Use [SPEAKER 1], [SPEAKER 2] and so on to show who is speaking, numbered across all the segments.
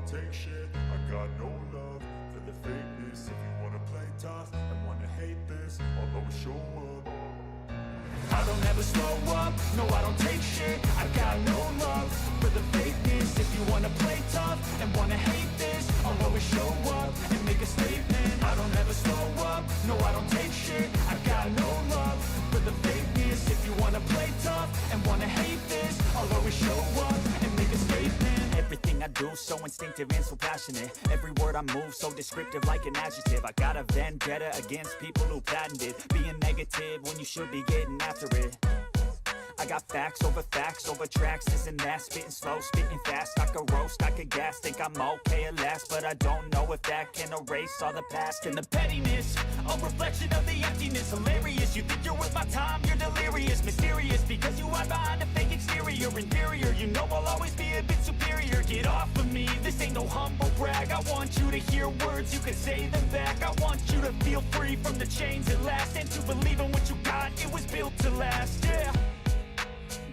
[SPEAKER 1] don't take shit. I got no love for the fakeness. If you wanna play tough and wanna hate this, I'll always show up. I don't ever slow up, no I don't take shit. I got no love for the fakeness. If you wanna play tough and wanna hate this, I'll always show up and make a statement. I don't ever slow up, no I don't take shit. I got no love for the fakeness. If you wanna play tough and wanna hate this, I'll always show up and make a statement.
[SPEAKER 2] Everything I do so instinctive and so passionate. Every word I move so descriptive like an adjective. I got a vendetta against people who patented being negative when you should be getting after it. I got facts over tracks, this and that. Spitting slow, spitting fast, I could roast, I could gas. Think I'm okay at last, but I don't know if that can erase all the past. And the pettiness, a reflection of the emptiness. Hilarious, you think you're worth my time, you're delirious. Mysterious, because you hide behind a fake exterior. Inferior, you know I'll always be a bit superior. Get off of me, this ain't no humble brag. I want you to hear words, you can say them back. I want you to feel free from the chains at last, and to believe in what you got, it was built to last, yeah.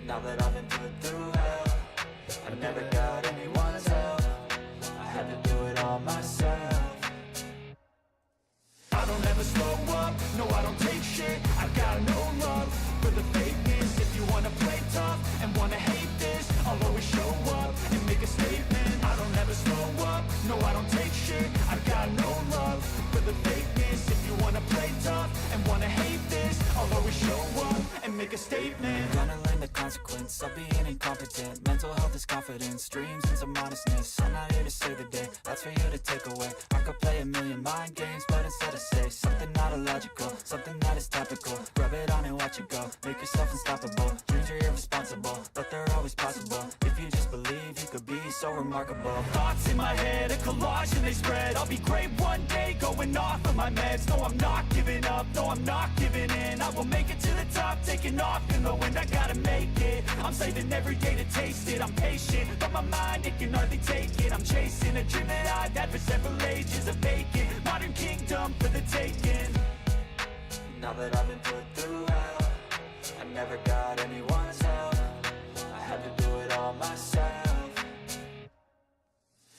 [SPEAKER 3] Now that I've been put through hell, I never got anyone's help. I had to do it all myself.
[SPEAKER 1] I don't ever slow up, no I don't take shit. I got no love for the fakeness. If you wanna play tough and wanna hate this, I'll always show up and make a statement. I don't ever slow up, no I don't take shit. I got no love for the fakeness. If you wanna play tough and wanna hate this, I'll always show up and make a statement.
[SPEAKER 3] Gonna learn the consequence of being incompetent. Mental health is confidence, dreams and some modestness. I'm not here to save the day, that's for you to take away. I could play a million mind games, but instead I say something not illogical, something that is topical. Rub it on and watch it go, make yourself unstoppable. Dreams are irresponsible, but they're always possible. If you just believe, you could be so remarkable.
[SPEAKER 2] Thoughts in my head, a collage and they spread. I'll be great one day, going off of my meds. No, I'm not giving up, no, I'm not giving in. I will make it to the top, taking off in the wind. I gotta make it, I'm saving every day to taste it. I'm patient, but my mind, it can hardly take it. I'm chasing a dream that I've had for several ages. A vacant, modern kingdom for the taking.
[SPEAKER 3] Now that I've been put through hell, I never got anyone's help. I had to do it all myself.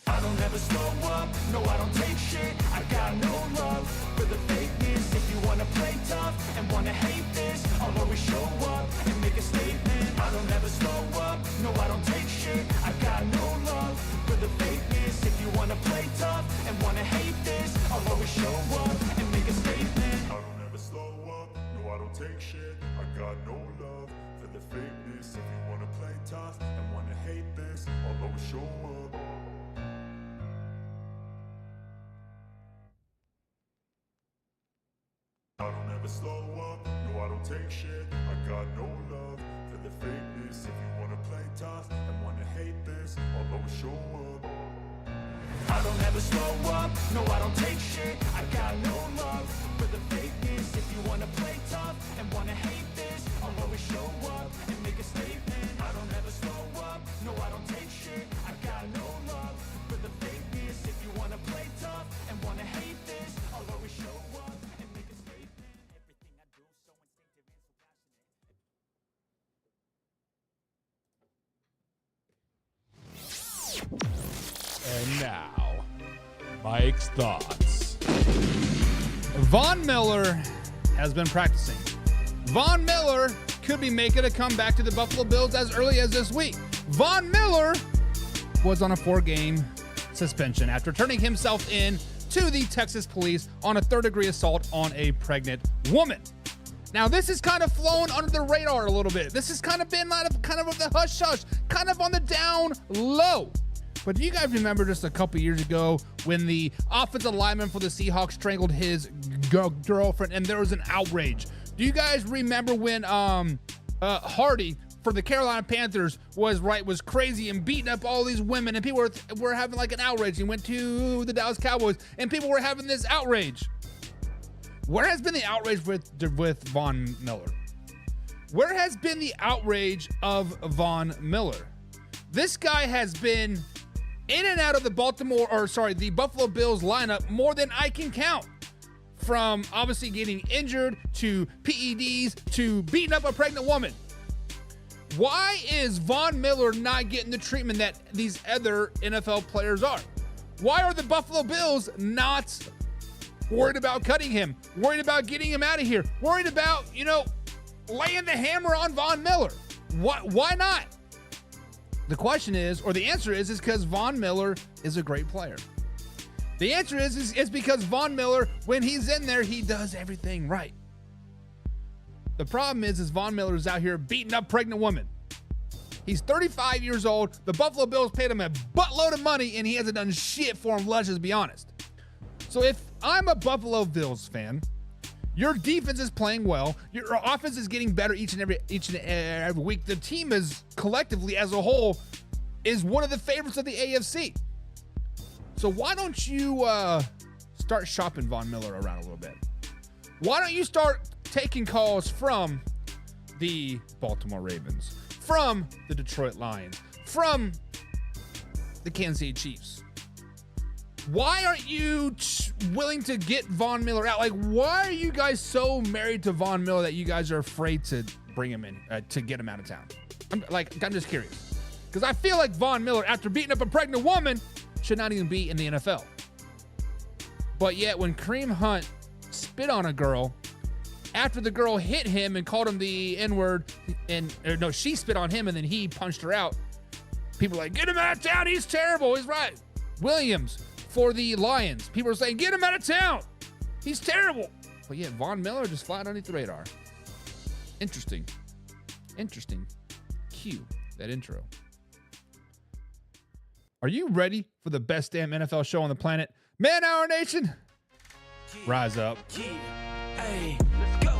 [SPEAKER 1] I don't ever slow up, no I don't take shit. I got no love for the fakeness. If you wanna play tough and wanna hate this, I'll always show up and make a statement. I don't ever slow up, no I don't take shit. I got no love for the fakeness. If you wanna play tough and wanna hate this, I'll always show up and make a statement. I don't ever slow up, no I don't take shit. I got no love for the fakeness. If you wanna play tough and wanna hate this, I'll always show up. I don't ever slow up, no I don't take shit. I got no love for the fakeness. If you wanna play tough and wanna hate this, I'll always show up. I don't ever slow up, no I don't take shit. I got no love for the fakeness. If you wanna play tough and wanna hate this, I'll always show up and make a statement. I don't ever slow up, no I don't take shit. I got no love for the fakeness. If you wanna play tough and wanna hate this, I'll always show up and make a statement.
[SPEAKER 2] Everything I do so instinctive and so passionate.
[SPEAKER 4] And now, Mike's thoughts. Von Miller has been practicing. Von Miller could be making a comeback to the Buffalo Bills as early as this week. Von Miller was on a 4-game suspension after turning himself in to the Texas police on a third-degree assault on a pregnant woman. Now, this has kind of flown under the radar a little bit. This has kind of been kind of the hush-hush, kind of on the down low. But do you guys remember just a couple years ago when the offensive lineman for the Seahawks strangled his girlfriend and there was an outrage? Do you guys remember when Hardy for the Carolina Panthers was crazy and beating up all these women and people were having like an outrage? He went to the Dallas Cowboys and people were having this outrage. Where has been the outrage with Von Miller? Where has been the outrage of Von Miller? This guy has been in and out of the the Buffalo Bills lineup more than I can count. From obviously getting injured to PEDs to beating up a pregnant woman. Why is Von Miller not getting the treatment that these other NFL players are? Why are the Buffalo Bills not worried about cutting him, worried about getting him out of here, worried about, laying the hammer on Von Miller? Why not? The question is, or the answer is because Von Miller is a great player. The answer is because Von Miller, when he's in there, he does everything right. The problem is Von Miller is out here beating up pregnant women. He's 35 years old. The Buffalo Bills paid him a buttload of money, and he hasn't done shit for him, let's just be honest. So if I'm a Buffalo Bills fan, your defense is playing well. Your offense is getting better each and every week. The team is collectively, as a whole, is one of the favorites of the AFC. So why don't you start shopping Von Miller around a little bit? Why don't you start taking calls from the Baltimore Ravens, from the Detroit Lions, from the Kansas City Chiefs? Why aren't you willing to get Von Miller out? Like, why are you guys so married to Von Miller that you guys are afraid to bring him in, to get him out of town? I'm just curious. Because I feel like Von Miller, after beating up a pregnant woman, should not even be in the NFL. But yet, when Kareem Hunt spit on a girl, after the girl hit him and called him the N-word, she spit on him and then he punched her out, people are like, get him out of town, he's terrible, he's right. Williams, for the Lions, people are saying, get him out of town, he's terrible. But yet, Von Miller just flying underneath the radar. Interesting. Cue that intro. Are you ready for the best damn NFL show on the planet? Man Hour Nation, rise up.
[SPEAKER 3] Hey, let's go.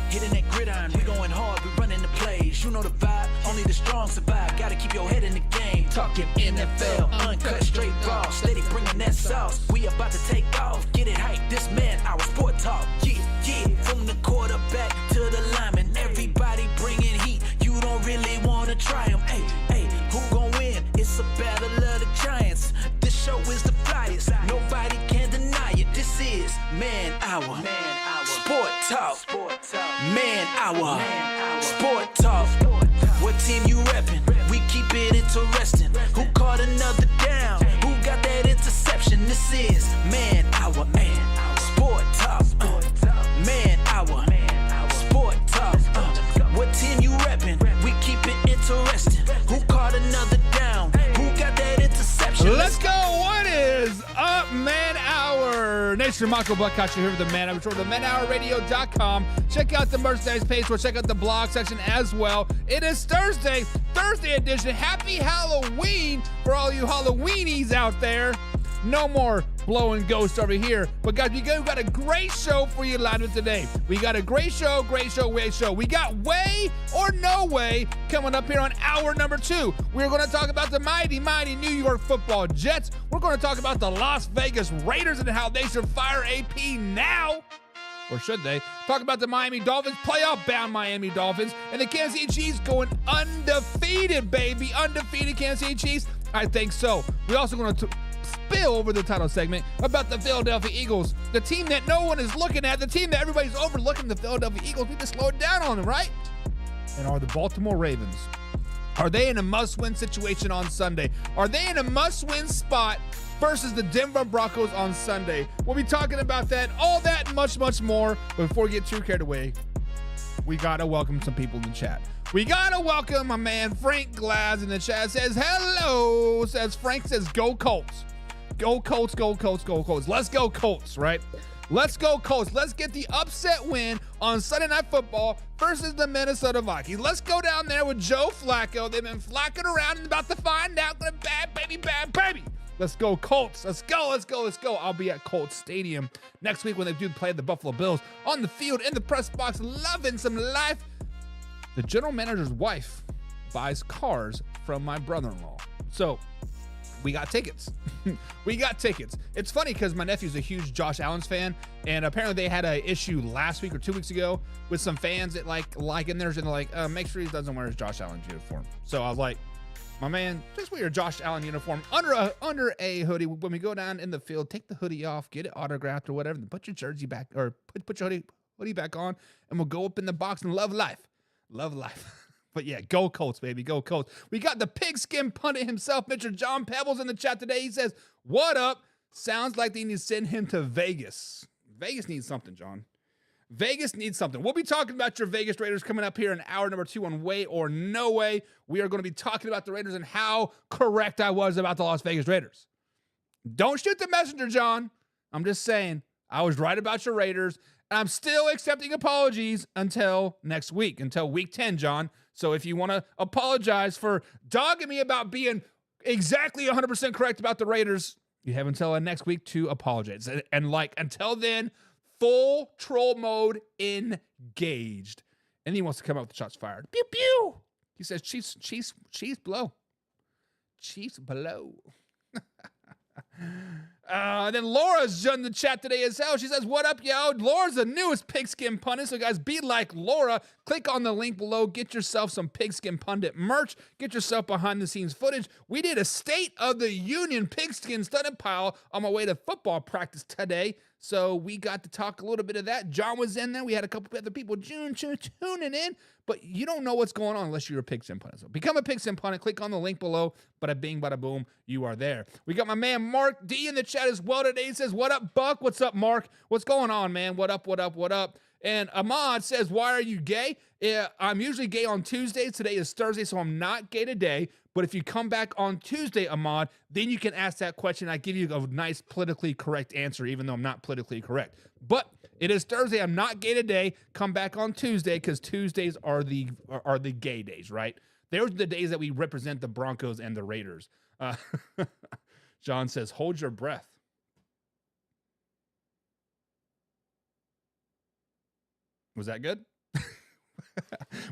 [SPEAKER 3] Hitting that gridiron, we going hard, we running the plays. You know the vibe, only the strong survive. Gotta keep your head in the game. Talking NFL, uncut, straight raw, steady bringing that sauce. We about to take off, get it hype. This man, our sport talk. Yeah, from the quarterback to the lineman, everybody bringing heat. You don't really wanna try them. Hey, who gon' win? It's a battle of the giants. This show is the flyest. Nobody can deny it. This is Man Hour. Sport Talk. Man Hour. Sport Talk. What team you reppin'? We keep it interesting. Who caught another down? Who got that interception? This is Man Hour. Sport Talk. Man Hour. Sport Talk. What team you reppin'? We keep it interesting. Who caught another down? Who got that interception?
[SPEAKER 4] Let's go. What is up, Man Hour Nation? Marco Buckcott, you're here with the Man Hour Show, the manhourradio.com. Check out the merchandise page, or check out the blog section as well. It is Thursday edition. Happy Halloween for all you Halloweenies out there. No more blowing ghosts over here. But guys, we got a great show for you lined up today. We got a great show. We got Way or No Way coming up here on hour number 2. We're going to talk about the mighty New York Football Jets. We're going to talk about the Las Vegas Raiders and how they should fire AP now. Or should they? Talk about the Miami Dolphins, playoff-bound Miami Dolphins, and the Kansas City Chiefs going undefeated, baby. Undefeated Kansas City Chiefs? I think so. We're also going to spill over the title segment about the Philadelphia Eagles, the team that no one is looking at, the team that everybody's overlooking, the Philadelphia Eagles. We just slowed down on them, right? And are the Baltimore Ravens, are they in a must-win situation on Sunday? Are they in a must-win spot versus the Denver Broncos on Sunday? We'll be talking about that, all that, and much, much more. But before we get too carried away, we got to welcome some people in the chat. We got to welcome my man Frank Glass in the chat. Says, hello. Frank says, go Colts. Go Colts, go Colts, go Colts. Let's go Colts, right? Let's go Colts. Let's get the upset win on Sunday Night Football versus the Minnesota Vikings. Let's go down there with Joe Flacco. They've been flacking around and about to find out. Bad baby. Let's go Colts. Let's go. I'll be at Colts Stadium next week when they do play the Buffalo Bills on the field, in the press box, loving some life. The general manager's wife buys cars from my brother-in-law. So we got tickets. It's funny because my nephew's a huge Josh Allen's fan, and apparently they had an issue last week or 2 weeks ago with some fans that like in theirs, and they're like, make sure he doesn't wear his Josh Allen uniform. So I was like, my man, just wear your Josh Allen uniform under a hoodie. When we go down in the field, take the hoodie off, get it autographed or whatever, then put your jersey back, or put your hoodie back on, and we'll go up in the box and love life. But But yeah, go Colts, baby. Go Colts. We got the pigskin pundit himself, Mr. John Pebbles, in the chat today. He says, what up? Sounds like they need to send him to Vegas. Vegas needs something, John. Vegas needs something. We'll be talking about your Vegas Raiders coming up here in hour number 2 on Way or No Way. We are going to be talking about the Raiders and how correct I was about the Las Vegas Raiders. Don't shoot the messenger, John. I'm just saying, I was right about your Raiders, and I'm still accepting apologies until next week, until week 10, John. So if you want to apologize for dogging me about being exactly 100% correct about the Raiders, you have until next week to apologize. And like, until then, full troll mode engaged. And he wants to come out with the shots fired. Pew, pew. He says, Chiefs blow. Chiefs blow. Then Laura's in the chat today as hell. She says, what up, yo? Laura's the newest Pigskin Pundit. So guys, be like Laura. Click on the link below. Get yourself some Pigskin Pundit merch. Get yourself behind the scenes footage. We did a State of the Union pigskin studded pile on my way to football practice today. So we got to talk a little bit of that. John was in there. We had a couple other people tuning in. But you don't know what's going on unless you're a Pigskin Pundit. So become a Pigskin Pundit. Click on the link below. Bada bing, bada boom. You are there. We got my man Mark D in the chat as well today. He says, what up, Buck? What's up, Mark? What's going on, man? What up, what up, what up? And Ahmad says, why are you gay? I'm usually gay on Tuesdays. Today is Thursday, so I'm not gay today. But if you come back on Tuesday, Ahmad, then you can ask that question. I give you a nice politically correct answer, even though I'm not politically correct. But it is Thursday. I'm not gay today. Come back on Tuesday, because Tuesdays are the gay days, right? Those are the days that we represent the Broncos and the Raiders. John says, hold your breath. Was that good?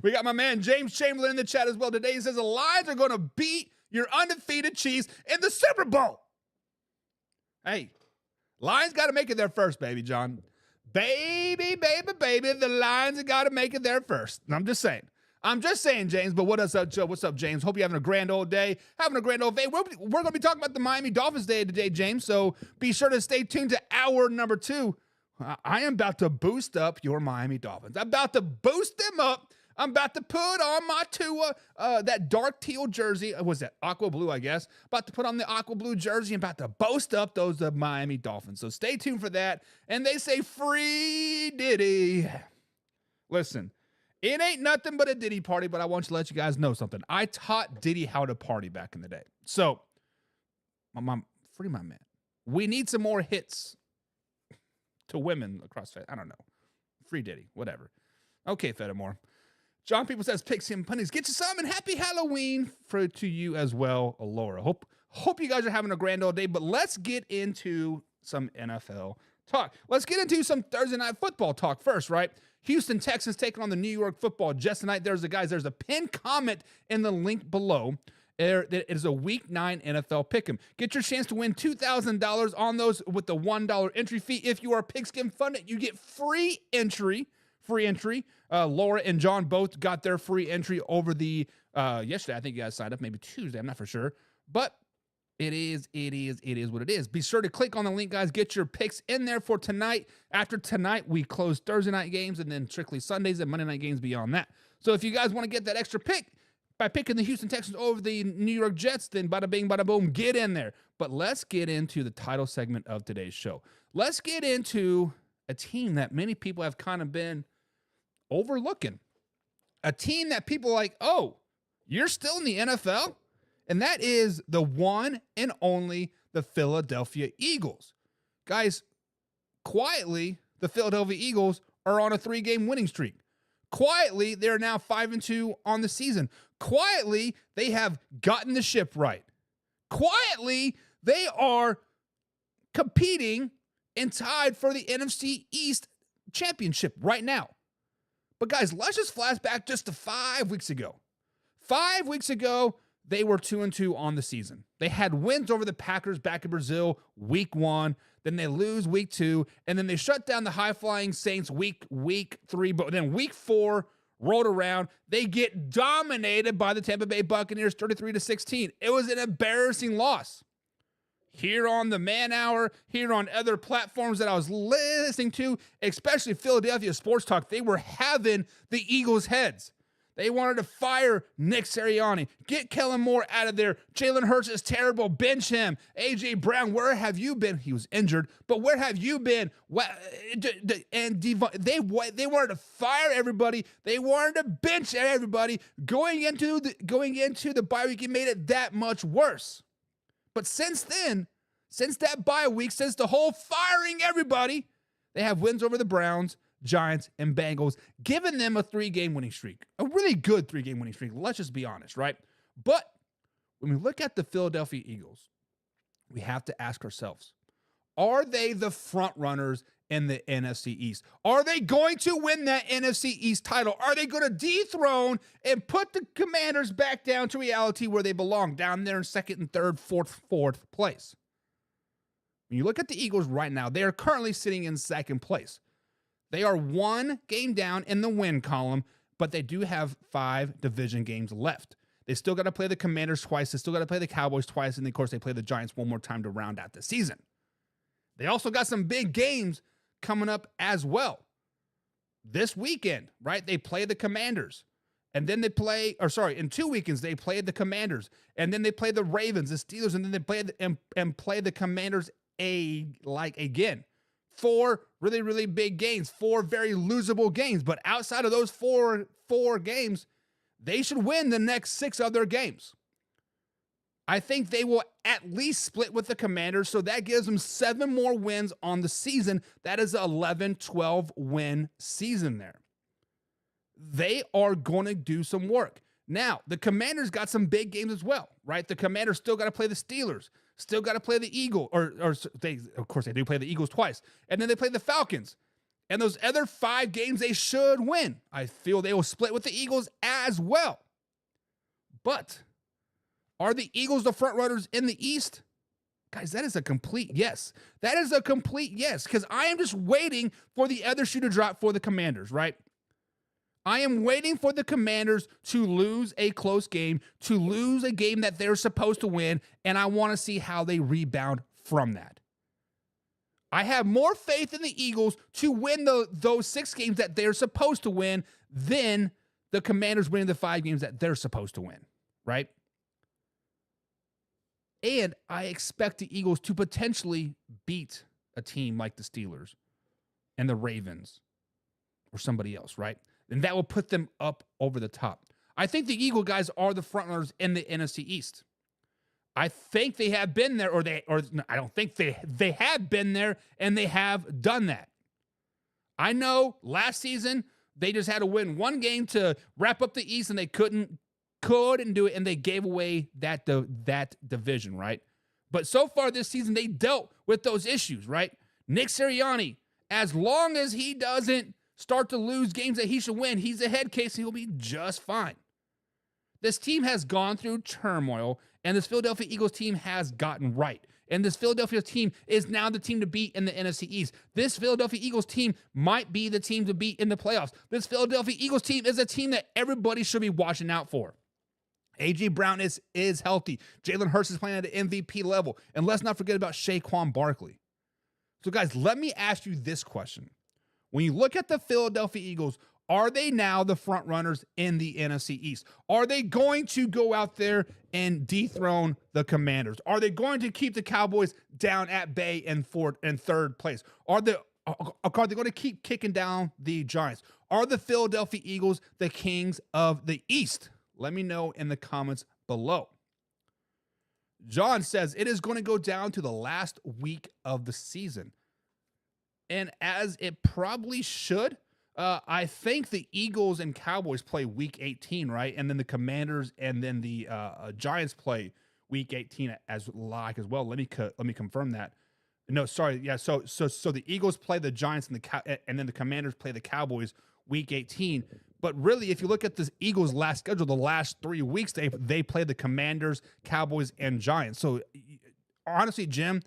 [SPEAKER 4] We got my man James Chamberlain in the chat as well today. He says the Lions are going to beat your undefeated Chiefs in the Super Bowl. Hey, Lions got to make it there first, baby, John. Baby, the Lions have got to make it there first. I'm just saying, James, but what's up, James? Hope you're having a grand old day. Having a grand old day. We're going to be talking about the Miami Dolphins day today, James, so be sure to stay tuned to hour number 2. I am about to boost up your Miami Dolphins. I'm about to boost them up. I'm about to put on my Tua, that dark teal jersey. Was that aqua blue, I guess? About to put on the aqua blue jersey and about to boast up those Miami Dolphins. So stay tuned for that. And they say free Diddy. Listen, it ain't nothing but a Diddy party, but I want to let you guys know something. I taught Diddy how to party back in the day. So, free my man. We need some more hits to women across, I don't know. Free Diddy, whatever. Okay, Fedamore. John People says, picks him punnies. Get you some, and happy Halloween to you as well, Laura. Hope you guys are having a grand old day, but let's get into some NFL talk. Let's get into some Thursday night football talk first, right? Houston Texans taking on the New York Football Jets tonight. There's a pinned comment in the link below. It is a Week 9 NFL Pick'em. Get your chance to win $2,000 on those with the $1 entry fee. If you are Pigskin Funded, you get free entry. Laura and John both got their free entry over the yesterday. I think you guys signed up, maybe Tuesday. I'm not for sure, but it is what it is. Be sure to click on the link, guys. Get your picks in there for tonight. After tonight, we close Thursday night games and then strictly Sundays and Monday night games beyond that. So if you guys want to get that extra pick by picking the Houston Texans over the New York Jets, then bada bing, bada boom, get in there. But let's get into the title segment of today's show. Let's get into a team that many people have kind of been overlooking. A team that people are like, oh, you're still in the NFL? And that is the one and only the Philadelphia Eagles. Guys, quietly, the Philadelphia Eagles are on a 3-game winning streak. Quietly, they're now 5-2 on the season. Quietly, they have gotten the ship right. Quietly, they are competing and tied for the NFC East championship right now. But guys, let's just flash back just to 5 weeks ago. 5 weeks ago, they were 2-2 on the season. They had wins over the Packers back in Brazil week 1. Then they lose week 2. And then they shut down the high-flying Saints week 3. But then week 4 rolled around. They get dominated by the Tampa Bay Buccaneers 33-16. It was an embarrassing loss. Here on the Man Hour, here on other platforms that I was listening to, especially Philadelphia Sports Talk, they were having the Eagles' heads. They wanted to fire Nick Sirianni. Get Kellen Moore out of there. Jalen Hurts is terrible. Bench him. A.J. Brown, where have you been? He was injured, but where have you been? And they wanted to fire everybody. They wanted to bench everybody. Going into the bye week, it made it that much worse. But since then, since that bye week, since the whole firing everybody, they have wins over the Browns, Giants, and Bengals, giving them a 3-game winning streak. A really good 3-game winning streak. Let's just be honest, right? But when we look at the Philadelphia Eagles, we have to ask ourselves, are they the front runners in the NFC East? Are they going to win that NFC East title? Are they going to dethrone and put the Commanders back down to reality where they belong, down there in second and third, fourth place? When you look at the Eagles right now, they are currently sitting in second place. They are 1 game down in the win column, but they do have 5 division games left. They still got to play the Commanders twice. They still got to play the Cowboys twice. And, of course, they play the Giants one more time to round out the season. They also got some big games coming up as well. This weekend, right, they play the Commanders. And then they play, in 2 weekends, they play the Commanders. And then they play the Ravens, the Steelers, and then they play play the Commanders again. 4 really, really big games, 4 very losable games. But outside of those four games, they should win the next 6 of their games. I think they will at least split with the Commanders, so that gives them 7 more wins on the season. That is an 11-12 win season there. They are going to do some work. Now, the Commanders got some big games as well, right? The Commanders still got to play the Steelers. Still got to play the Eagles, of course they do play the Eagles twice. And then they play the Falcons. And those other 5 games they should win. I feel they will split with the Eagles as well. But are the Eagles the front runners in the East? Guys, that is a complete yes. That is a complete yes, because I am just waiting for the other shoe to drop for the Commanders, right? I am waiting for the Commanders to lose a close game, to lose a game that they're supposed to win, and I want to see how they rebound from that. I have more faith in the Eagles to win those 6 games that they're supposed to win than the Commanders winning the 5 games that they're supposed to win, right? And I expect the Eagles to potentially beat a team like the Steelers and the Ravens or somebody else, right? And that will put them up over the top. I think the Eagle guys are the frontrunners in the NFC East. I think they have been there, I don't think they have been there, and they have done that. I know last season they just had to win 1 game to wrap up the East, and they couldn't do it, and they gave away that division, right? But so far this season, they dealt with those issues, right? Nick Sirianni, as long as he doesn't start to lose games that he should win, he's a head case, and he'll be just fine. This team has gone through turmoil, and this Philadelphia Eagles team has gotten right. And this Philadelphia team is now the team to beat in the NFC East. This Philadelphia Eagles team might be the team to beat in the playoffs. This Philadelphia Eagles team is a team that everybody should be watching out for. A.J. Brown is healthy. Jalen Hurts is playing at an MVP level. And let's not forget about Saquon Barkley. So, guys, let me ask you this question. When you look at the Philadelphia Eagles, are they now the front runners in the NFC East? Are they going to go out there and dethrone the Commanders? Are they going to keep the Cowboys down at bay in 3rd place? Are they going to keep kicking down the Giants? Are the Philadelphia Eagles the kings of the East? Let me know in the comments below. John says it is going to go down to the last week of the season. And as it probably should, I think the Eagles and Cowboys play week 18, right? And then the Commanders and then the Giants play week 18 as well. Let me confirm that. No, sorry. Yeah. So the Eagles play the Giants and then the Commanders play the Cowboys week 18. But really, if you look at the Eagles' last schedule, the last 3 weeks, they play the Commanders, Cowboys, and Giants. So honestly, John,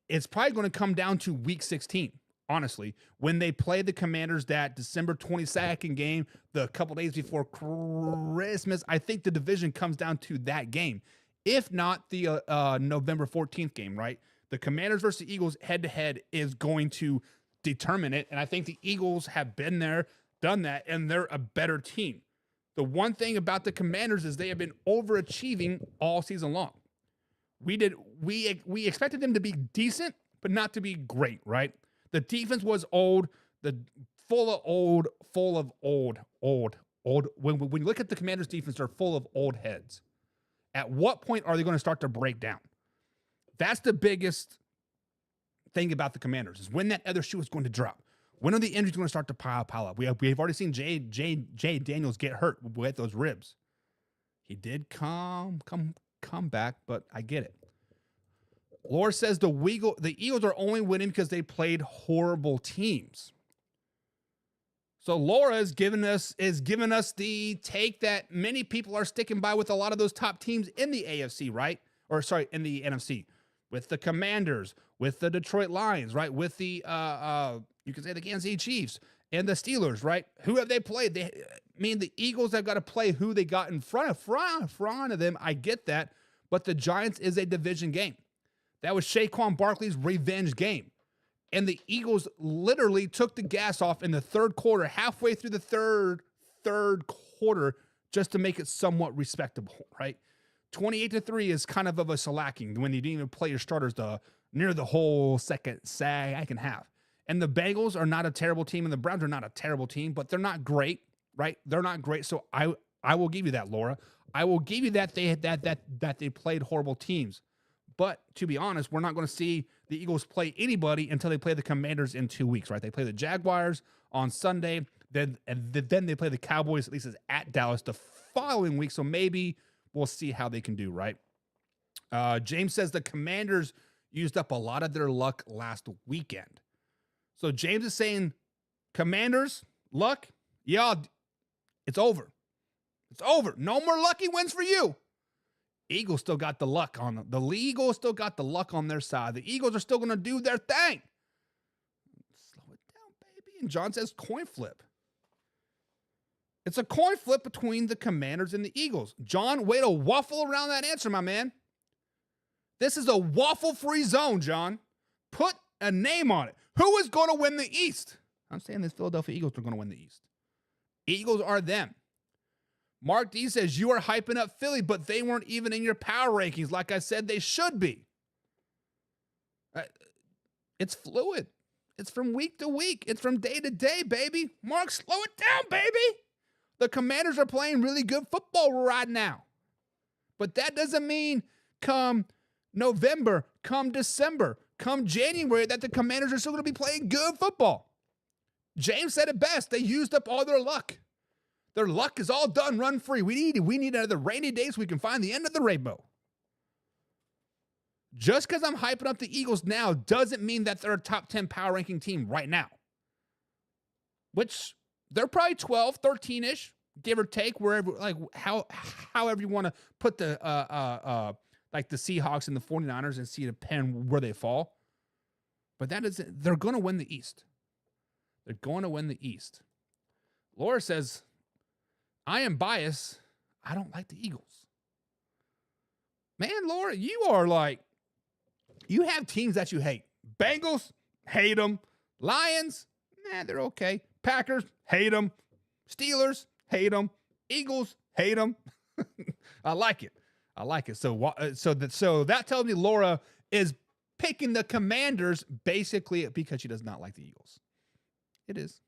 [SPEAKER 4] it's probably going to come down to week 16, honestly, when they play the Commanders that December 22nd game, the couple days before Christmas. I think the division comes down to that game, if not the November 14th game, right? The Commanders versus the Eagles head-to-head is going to determine it, and I think the Eagles have been there done that, and they're a better team. The one thing about the Commanders is they have been overachieving all season long. We expected them to be decent, but not to be great, right? The defense was old, full of old. When you look at the Commanders' defense, they're full of old heads. At what point are they going to start to break down? That's the biggest thing about the Commanders, is when that other shoe is going to drop. When are the injuries going to start to pile up? We've already seen Jay Daniels get hurt with those ribs. He did come back, but I get it. Laura says the Eagles are only winning because they played horrible teams. So Laura is giving us the take that many people are sticking by with a lot of those top teams in the AFC, right? Or sorry, in the NFC, with the Commanders, with the Detroit Lions, right? With the you can say the Kansas City Chiefs and the Steelers, right? Who have they played? The Eagles have got to play who they got in front of them. I get that, but the Giants is a division game. That was Saquon Barkley's revenge game. And the Eagles literally took the gas off in the third quarter, halfway through the third quarter, just to make it somewhat respectable, right? 28-3 is kind of a shellacking when you didn't even play your starters near the whole second half. And the Bengals are not a terrible team, and the Browns are not a terrible team, but they're not great, right? They're not great. So I will give you that, Laura. I will give you that they played horrible teams. But to be honest, we're not going to see the Eagles play anybody until they play the Commanders in 2 weeks, right? They play the Jaguars on Sunday, then they play the Cowboys, at least as at Dallas, the following week. So maybe we'll see how they can do, right? James says the Commanders used up a lot of their luck last weekend. So James is saying, Commanders, luck? Yeah, it's over. It's over. No more lucky wins for you. Eagles still got the luck on them. The Eagles still got the luck on their side. The Eagles are still going to do their thing. Slow it down, baby. And John says coin flip. It's a coin flip between the Commanders and the Eagles. John, way to waffle around that answer, my man. This is a waffle-free zone, John. Put a name on it. Who is going to win the East? I'm saying this Philadelphia Eagles are going to win the East. Eagles are them. Mark D says, you are hyping up Philly, but they weren't even in your power rankings. Like I said, they should be. It's fluid. It's from week to week. It's from day to day, baby. Mark, slow it down, baby. The Commanders are playing really good football right now. But that doesn't mean come November, come December, come January that the Commanders are still going to be playing good football. James said it best. They used up all their luck. Their luck is all done, run free. We need another rainy day so we can find the end of the rainbow. Just because I'm hyping up the Eagles now doesn't mean that they're a top 10 power ranking team right now. Which they're probably 12, 13-ish, give or take, wherever, like however you want to put the like the Seahawks and the 49ers and see it depend where they fall. But they're going to win the East. They're going to win the East. Laura says, I am biased. I don't like the Eagles. Man, Laura, you have teams that you hate. Bengals, hate them. Lions, they're okay. Packers, hate them. Steelers, hate them. Eagles, hate them. I like it. So that tells me Laura is picking the Commanders basically because she does not like the Eagles. It is.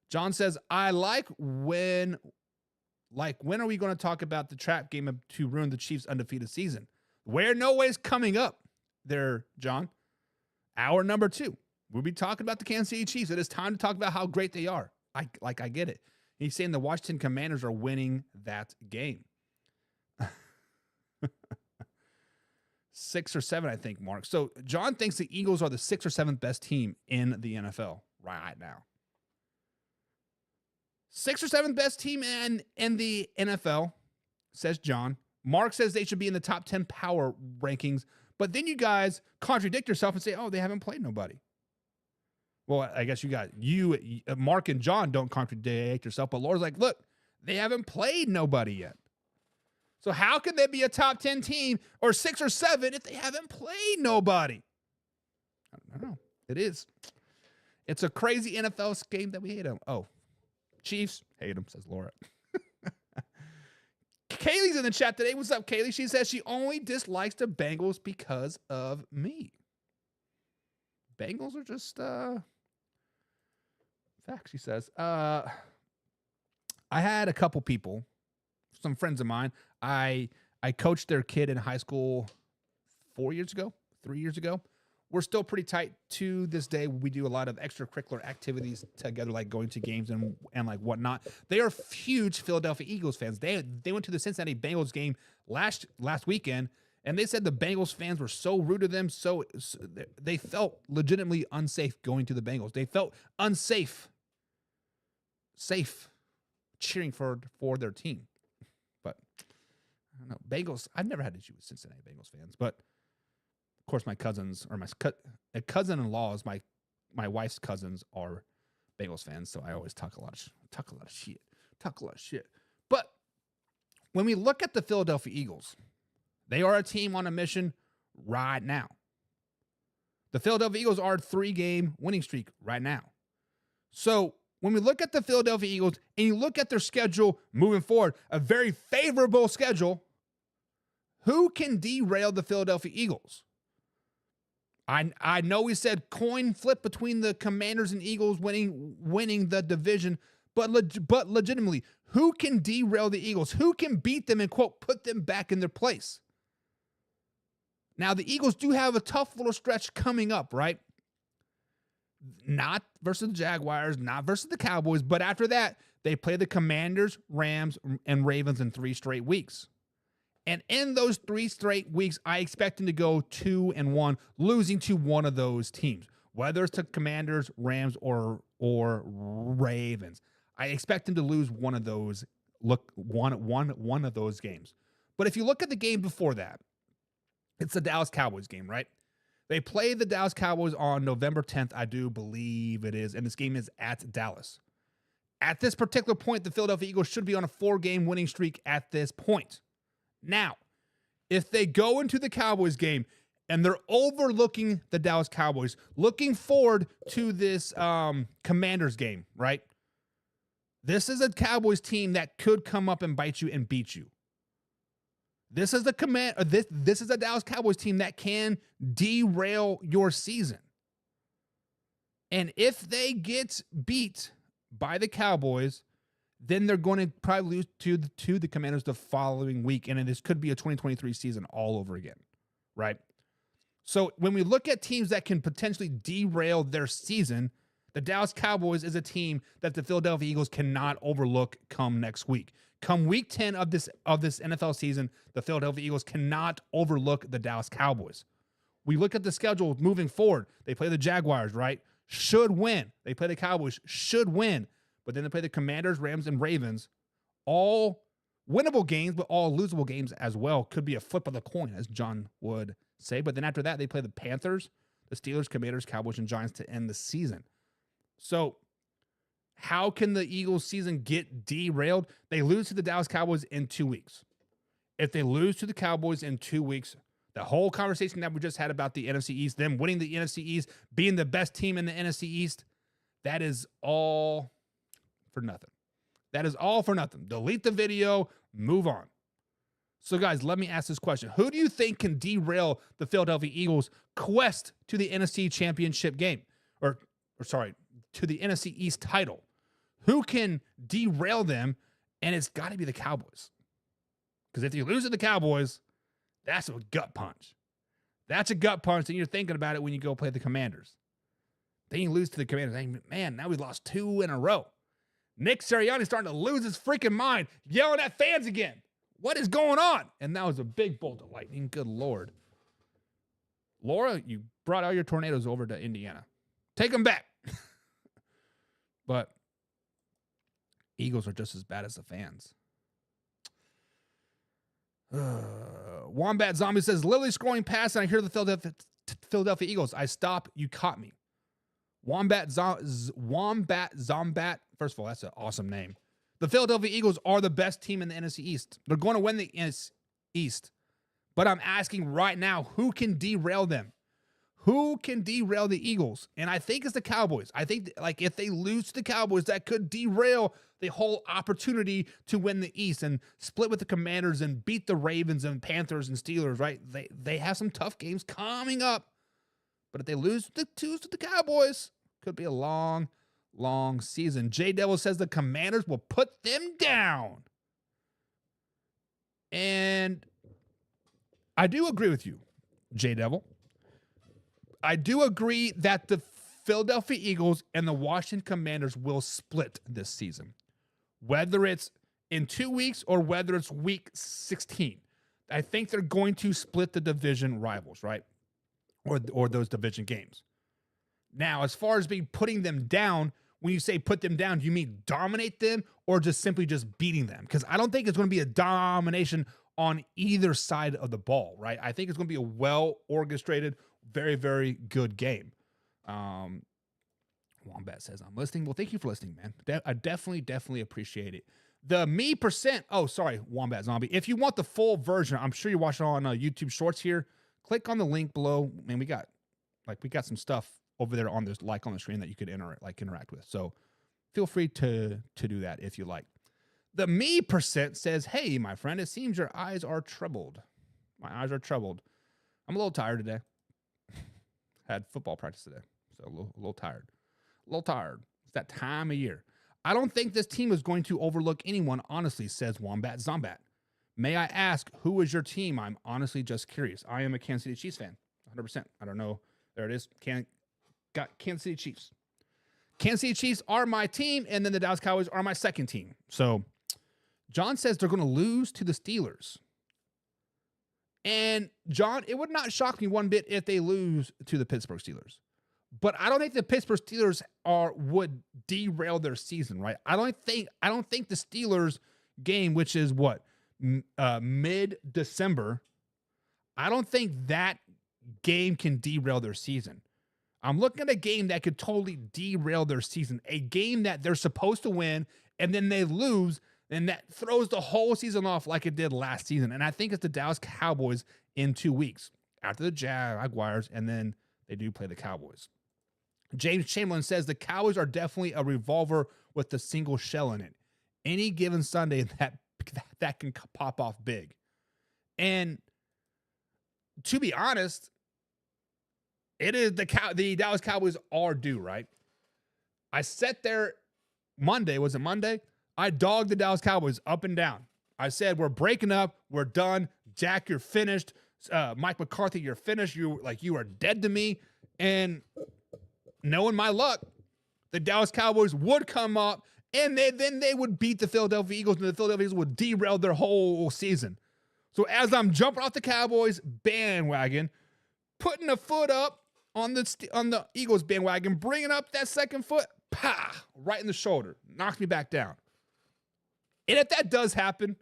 [SPEAKER 4] John says, I like when are we going to talk about the trap game to ruin the Chiefs' undefeated season? Where no way is coming up there, John. Hour number 2. We'll be talking about the Kansas City Chiefs. It is time to talk about how great they are. I get it. He's saying the Washington Commanders are winning that game. 6 or 7, I think, Mark. So John thinks the Eagles are the 6th or 7th best team in the NFL right now. 6th or 7th best team in the NFL, says John. Mark says they should be in the top 10 power rankings, but then you guys contradict yourself and say, oh, they haven't played nobody. Well, I guess Mark and John don't contradict yourself, but Laura's like, look, they haven't played nobody yet. So how can they be a top 10 team or 6 or 7 if they haven't played nobody? I don't know. It It's a crazy NFL game that we hate them. Oh, Chiefs, hate them, says Laura. Kaylee's in the chat today. What's up, Kaylee? She says she only dislikes the Bengals because of me. Bengals are just facts, she says. I had a couple people, some friends of mine. I coached their kid in high school 3 years ago. We're still pretty tight to this day. We do a lot of extracurricular activities together, like going to games and like whatnot. They are huge Philadelphia Eagles fans. They went to the Cincinnati Bengals game last weekend, and they said the Bengals fans were so rude to them, so they felt legitimately unsafe going to the Bengals. They felt safe cheering for their team. But I don't know, Bengals. I've never had an issue with Cincinnati Bengals fans, but of course, my cousins or my cousin-in-laws, my wife's cousins are Bengals fans, so I always talk a lot of shit. But when we look at the Philadelphia Eagles, they are a team on a mission right now. The Philadelphia Eagles are a 3-game winning streak right now. So when we look at the Philadelphia Eagles and you look at their schedule moving forward, a very favorable schedule, who can derail the Philadelphia Eagles? I know we said coin flip between the Commanders and Eagles winning the division, but legitimately, who can derail the Eagles? Who can beat them and, quote, put them back in their place? Now, the Eagles do have a tough little stretch coming up, right? Not versus the Jaguars, not versus the Cowboys, but after that, they play the Commanders, Rams, and Ravens in 3 straight weeks. And in those 3 straight weeks, I expect them to go 2-1, losing to one of those teams, whether it's to Commanders, Rams, or Ravens. I expect them to lose one of those. One of those games. But if you look at the game before that, it's the Dallas Cowboys game, right? They play the Dallas Cowboys on November 10th, I do believe it is, and this game is at Dallas. At this particular point, the Philadelphia Eagles should be on a 4-game winning streak at this point. Now, if they go into the Cowboys game and they're overlooking the Dallas Cowboys, looking forward to this Commanders game, right? This is a Cowboys team that could come up and bite you and beat you. This is this is a Dallas Cowboys team that can derail your season. And if they get beat by the Cowboys, then they're going to probably lose to the Commanders the following week. And this could be a 2023 season all over again, right? So when we look at teams that can potentially derail their season, the Dallas Cowboys is a team that the Philadelphia Eagles cannot overlook come next week. Come week 10 of this NFL season, the Philadelphia Eagles cannot overlook the Dallas Cowboys. We look at the schedule moving forward. They play the Jaguars, right? Should win. They play the Cowboys, should win. But then they play the Commanders, Rams, and Ravens. All winnable games, but all losable games as well. Could be a flip of the coin, as John would say. But then after that, they play the Panthers, the Steelers, Commanders, Cowboys, and Giants to end the season. So how can the Eagles season get derailed? They lose to the Dallas Cowboys in 2 weeks. If they lose to the Cowboys in 2 weeks, the whole conversation that we just had about the NFC East, them winning the NFC East, being the best team in the NFC East, that is all for nothing. That is all for nothing. Delete the video, move on. So guys, let me ask this question. Who do you think can derail the Philadelphia Eagles' quest to the NFC Championship game? Or to the NFC East title? Who can derail them? And it's got to be the Cowboys. Because if you lose to the Cowboys, that's a gut punch. That's a gut punch, and you're thinking about it when you go play the Commanders. Then you lose to the Commanders. Man, now we lost 2 in a row. Nick Sirianni's starting to lose his freaking mind, yelling at fans again. What is going on? And that was a big bolt of lightning. Good Lord. Laura, you brought all your tornadoes over to Indiana. Take them back. But Eagles are just as bad as the fans. Wombat Zombie says, literally scrolling past and I hear the Philadelphia Eagles. I stop, you caught me. Wombat Zombat. First of all, that's an awesome name. The Philadelphia Eagles are the best team in the NFC East. They're going to win the NFC East. But I'm asking right now, who can derail them? Who can derail the Eagles? And I think it's the Cowboys. I think like if they lose to the Cowboys, that could derail the whole opportunity to win the East and split with the Commanders and beat the Ravens and Panthers and Steelers, right? They have some tough games coming up. But if they lose to the Cowboys, could be a long, long season. J Devil says the Commanders will put them down. And I do agree with you, J Devil. I do agree that the Philadelphia Eagles and the Washington Commanders will split this season. Whether it's in 2 weeks or whether it's week 16. I think they're going to split the division rivals, right? Or those division games. Now, as far as putting them down, when you say put them down, do you mean dominate them or just simply just beating them? Because I don't think it's going to be a domination on either side of the ball, right? I think it's going to be a well-orchestrated, very, very good game. Wombat says, I'm listening. Well, thank you for listening, man. I definitely appreciate it. The me percent. Oh, sorry, Wombat Zombie. If you want the full version, I'm sure you're watching on YouTube Shorts here. Click on the link below. Man, we got some stuff over there on this on the screen that you could interact with. So feel free to do that if you like. The me percent says, hey, my friend, it seems your eyes are troubled. My eyes are troubled. I'm a little tired today. Had football practice today, so a little tired. A little tired. It's that time of year. I don't think this team is going to overlook anyone, honestly, says Wombat Zombat. May I ask, who is your team? I'm honestly just curious. I am a Kansas City Chiefs fan, 100%. I don't know. There it is. Got Kansas City Chiefs. Kansas City Chiefs are my team, and then the Dallas Cowboys are my second team. So John says they're going to lose to the Steelers. And John, it would not shock me one bit if they lose to the Pittsburgh Steelers. But I don't think the Pittsburgh Steelers would derail their season, right? I don't think the Steelers game, which is what, mid-December, I don't think that game can derail their season. I'm looking at a game that could totally derail their season, a game that they're supposed to win, and then they lose, and that throws the whole season off like it did last season. And I think it's the Dallas Cowboys in 2 weeks after the Jaguars, and then they do play the Cowboys. James Chamberlain says the Cowboys are definitely a revolver with a single shell in it. Any given Sunday, that can pop off big. And to be honest, it is the Dallas Cowboys are due, right? I sat there Monday. Was it Monday? I dogged the Dallas Cowboys up and down. I said, we're breaking up. We're done. Jack, you're finished. Mike McCarthy, you're finished. You are dead to me. And knowing my luck, the Dallas Cowboys would come up and then they would beat the Philadelphia Eagles, and the Philadelphia Eagles would derail their whole season. So as I'm jumping off the Cowboys bandwagon, putting a foot up on the Eagles bandwagon, bringing up that second foot, right in the shoulder, knocks me back down. And if that does happen,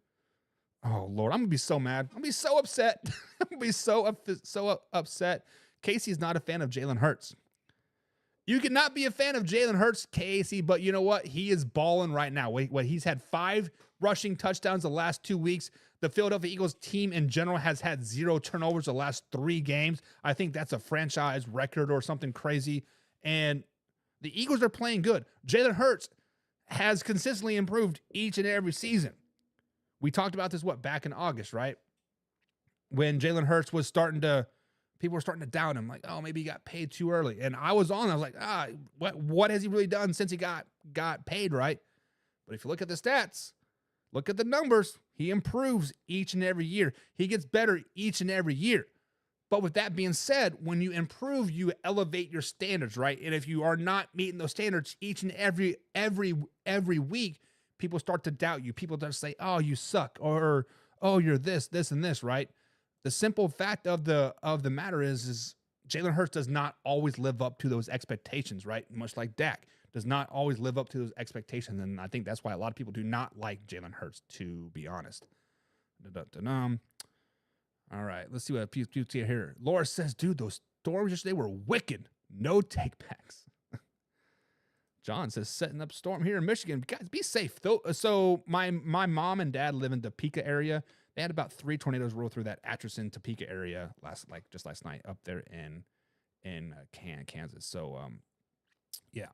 [SPEAKER 4] oh Lord, I'm gonna be so mad. I'm gonna be so upset. I'm gonna be so upset. Casey's not a fan of Jalen Hurts. You cannot be a fan of Jalen Hurts, Casey, but you know what? He is balling right now. He's had 5 rushing touchdowns the last 2 weeks. The Philadelphia Eagles team in general has had 0 turnovers the last 3 games. I think that's a franchise record or something crazy. And the Eagles are playing good. Jalen Hurts has consistently improved each and every season. We talked about this, back in August, right? When Jalen Hurts was people were starting to doubt him, like, oh, maybe he got paid too early. And I was like, what has he really done since he got paid, right? But if you look at the stats, look at the numbers, he improves each and every year. He gets better each and every year. But with that being said, when you improve, you elevate your standards, right? And if you are not meeting those standards each and every week, people start to doubt you. People just say, oh, you suck, or oh, you're this, and this, right? The simple fact of the matter is Jalen Hurts does not always live up to those expectations, right? Much like Dak does not always live up to those expectations. And I think that's why a lot of people do not like Jalen Hurts, to be honest. All right, let's see what people see here. Laura says, dude, those storms yesterday were wicked. No takebacks. John says, setting up storm here in Michigan. Guys, be safe. So my mom and dad live in the Topeka area. They had about 3 tornadoes roll through that Atchison, Topeka area just last night up there Kansas. So, yeah.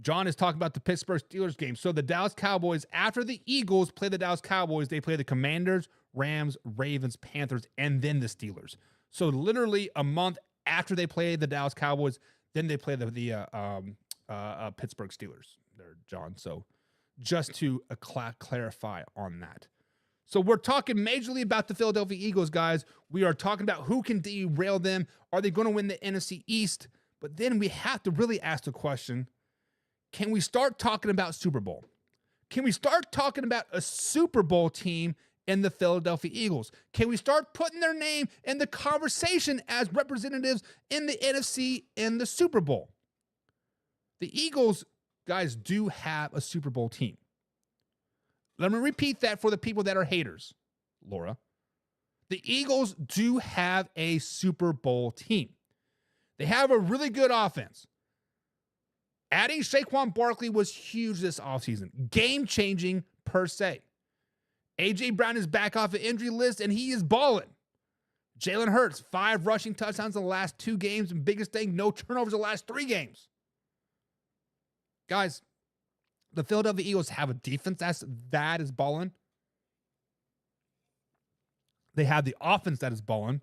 [SPEAKER 4] John is talking about the Pittsburgh Steelers game. So the Dallas Cowboys, after the Eagles play the Dallas Cowboys, they play the Commanders, Rams, Ravens, Panthers, and then the Steelers. So literally a month after they play the Dallas Cowboys, then they play the Pittsburgh Steelers there, John. So just to clarify on that. So we're talking majorly about the Philadelphia Eagles, guys. We are talking about who can derail them. Are they going to win the NFC East? But then we have to really ask the question, can we start talking about Super Bowl? Can we start talking about a Super Bowl team in the Philadelphia Eagles? Can we start putting their name in the conversation as representatives in the NFC in the Super Bowl? The Eagles, guys, do have a Super Bowl team. Let me repeat that for the people that are haters, Laura. The Eagles do have a Super Bowl team. They have a really good offense. Adding Saquon Barkley was huge this offseason. Game-changing per se. A.J. Brown is back off the injury list, and he is balling. Jalen Hurts, 5 rushing touchdowns in the last 2 games, and biggest thing, no turnovers in the last 3 games. Guys, the Philadelphia Eagles have a defense that is balling. They have the offense that is balling.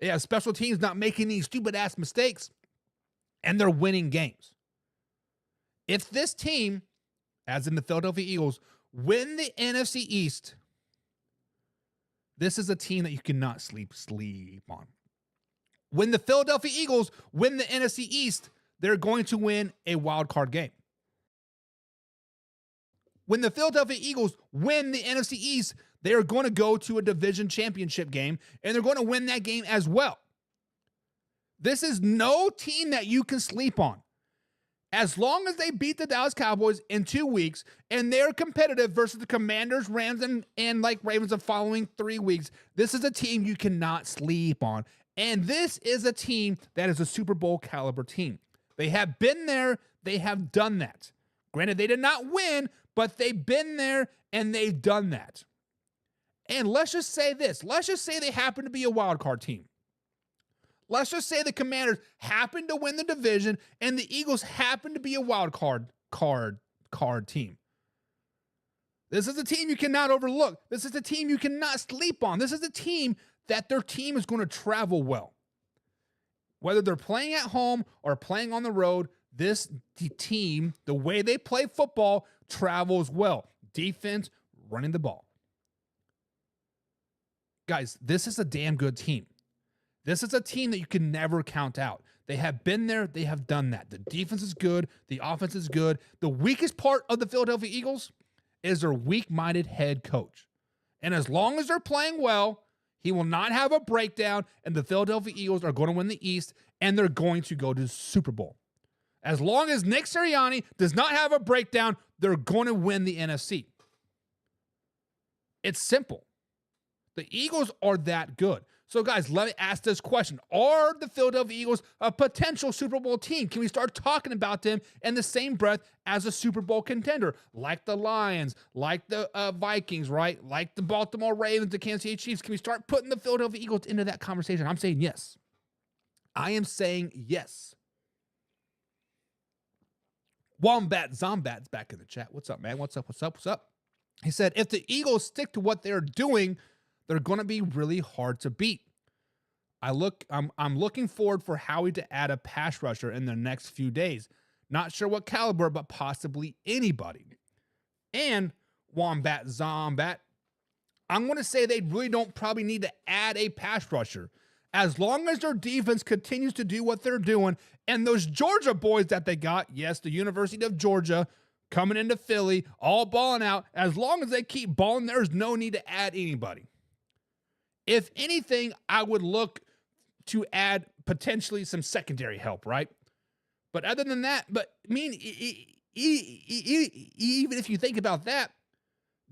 [SPEAKER 4] They have special teams not making these stupid-ass mistakes, and they're winning games. If this team, as in the Philadelphia Eagles, win the NFC East, this is a team that you cannot sleep on. When the Philadelphia Eagles win the NFC East, they're going to win a wild card game. When the Philadelphia Eagles win the NFC East, they are going to go to a division championship game, and they're going to win that game as well. This is no team that you can sleep on. As long as they beat the Dallas Cowboys in 2 weeks and they're competitive versus the Commanders, Rams, and like Ravens the following 3 weeks, this is a team you cannot sleep on. And this is a team that is a Super Bowl caliber team. They have been there. They have done that. Granted, they did not win, but they've been there and they've done that. And let's just say this. Let's just say they happen to be a wild card team. Let's just say the Commanders happen to win the division and the Eagles happen to be a wild card team. This is a team you cannot overlook. This is a team you cannot sleep on. This is a team that their team is going to travel well. Whether they're playing at home or playing on the road, this team, the way they play football, travels well. Defense, running the ball. Guys, this is a damn good team. This is a team that you can never count out. They have been there. They have done that. The defense is good. The offense is good. The weakest part of the Philadelphia Eagles is their weak-minded head coach. And as long as they're playing well, he will not have a breakdown, and the Philadelphia Eagles are going to win the East, and they're going to go to the Super Bowl. As long as Nick Sirianni does not have a breakdown, they're going to win the NFC. It's simple. The Eagles are that good. So, guys, let me ask this question. Are the Philadelphia Eagles a potential Super Bowl team? Can we start talking about them in the same breath as a Super Bowl contender? Like the Lions, like the Vikings, right? Like the Baltimore Ravens, the Kansas City Chiefs. Can we start putting the Philadelphia Eagles into that conversation? I'm saying yes. I am saying yes. Wombat Zombat's back in the chat. What's up, man? What's up? He said, if the Eagles stick to what they're doing, they're going to be really hard to beat. I'm looking forward for Howie to add a pass rusher in the next few days. Not sure what caliber, but possibly anybody. And Wombat Zombat, I'm going to say they really don't probably need to add a pass rusher. As long as their defense continues to do what they're doing, and those Georgia boys that they got, yes, the University of Georgia, coming into Philly, all balling out, as long as they keep balling, there's no need to add anybody. If anything, I would look to add potentially some secondary help, right? But other than that, even if you think about that,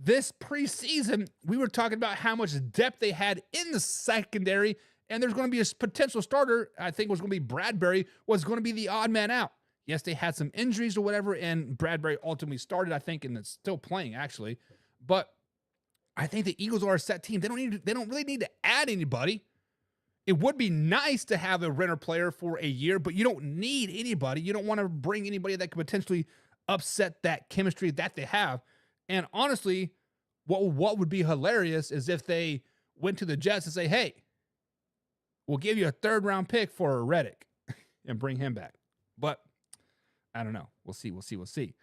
[SPEAKER 4] this preseason, we were talking about how much depth they had in the secondary, and there's going to be a potential starter, I think was going to be Bradbury, was going to be the odd man out. Yes, they had some injuries or whatever, and Bradbury ultimately started, I think, and it's still playing, actually. But I think the Eagles are a set team. They don't really need to add anybody. It would be nice to have a renter player for a year, but you don't need anybody. You don't want to bring anybody that could potentially upset that chemistry that they have. And honestly, what would be hilarious is if they went to the Jets and say, hey, we'll give you a 3rd-round pick for Reddick and bring him back. But I don't know. We'll see.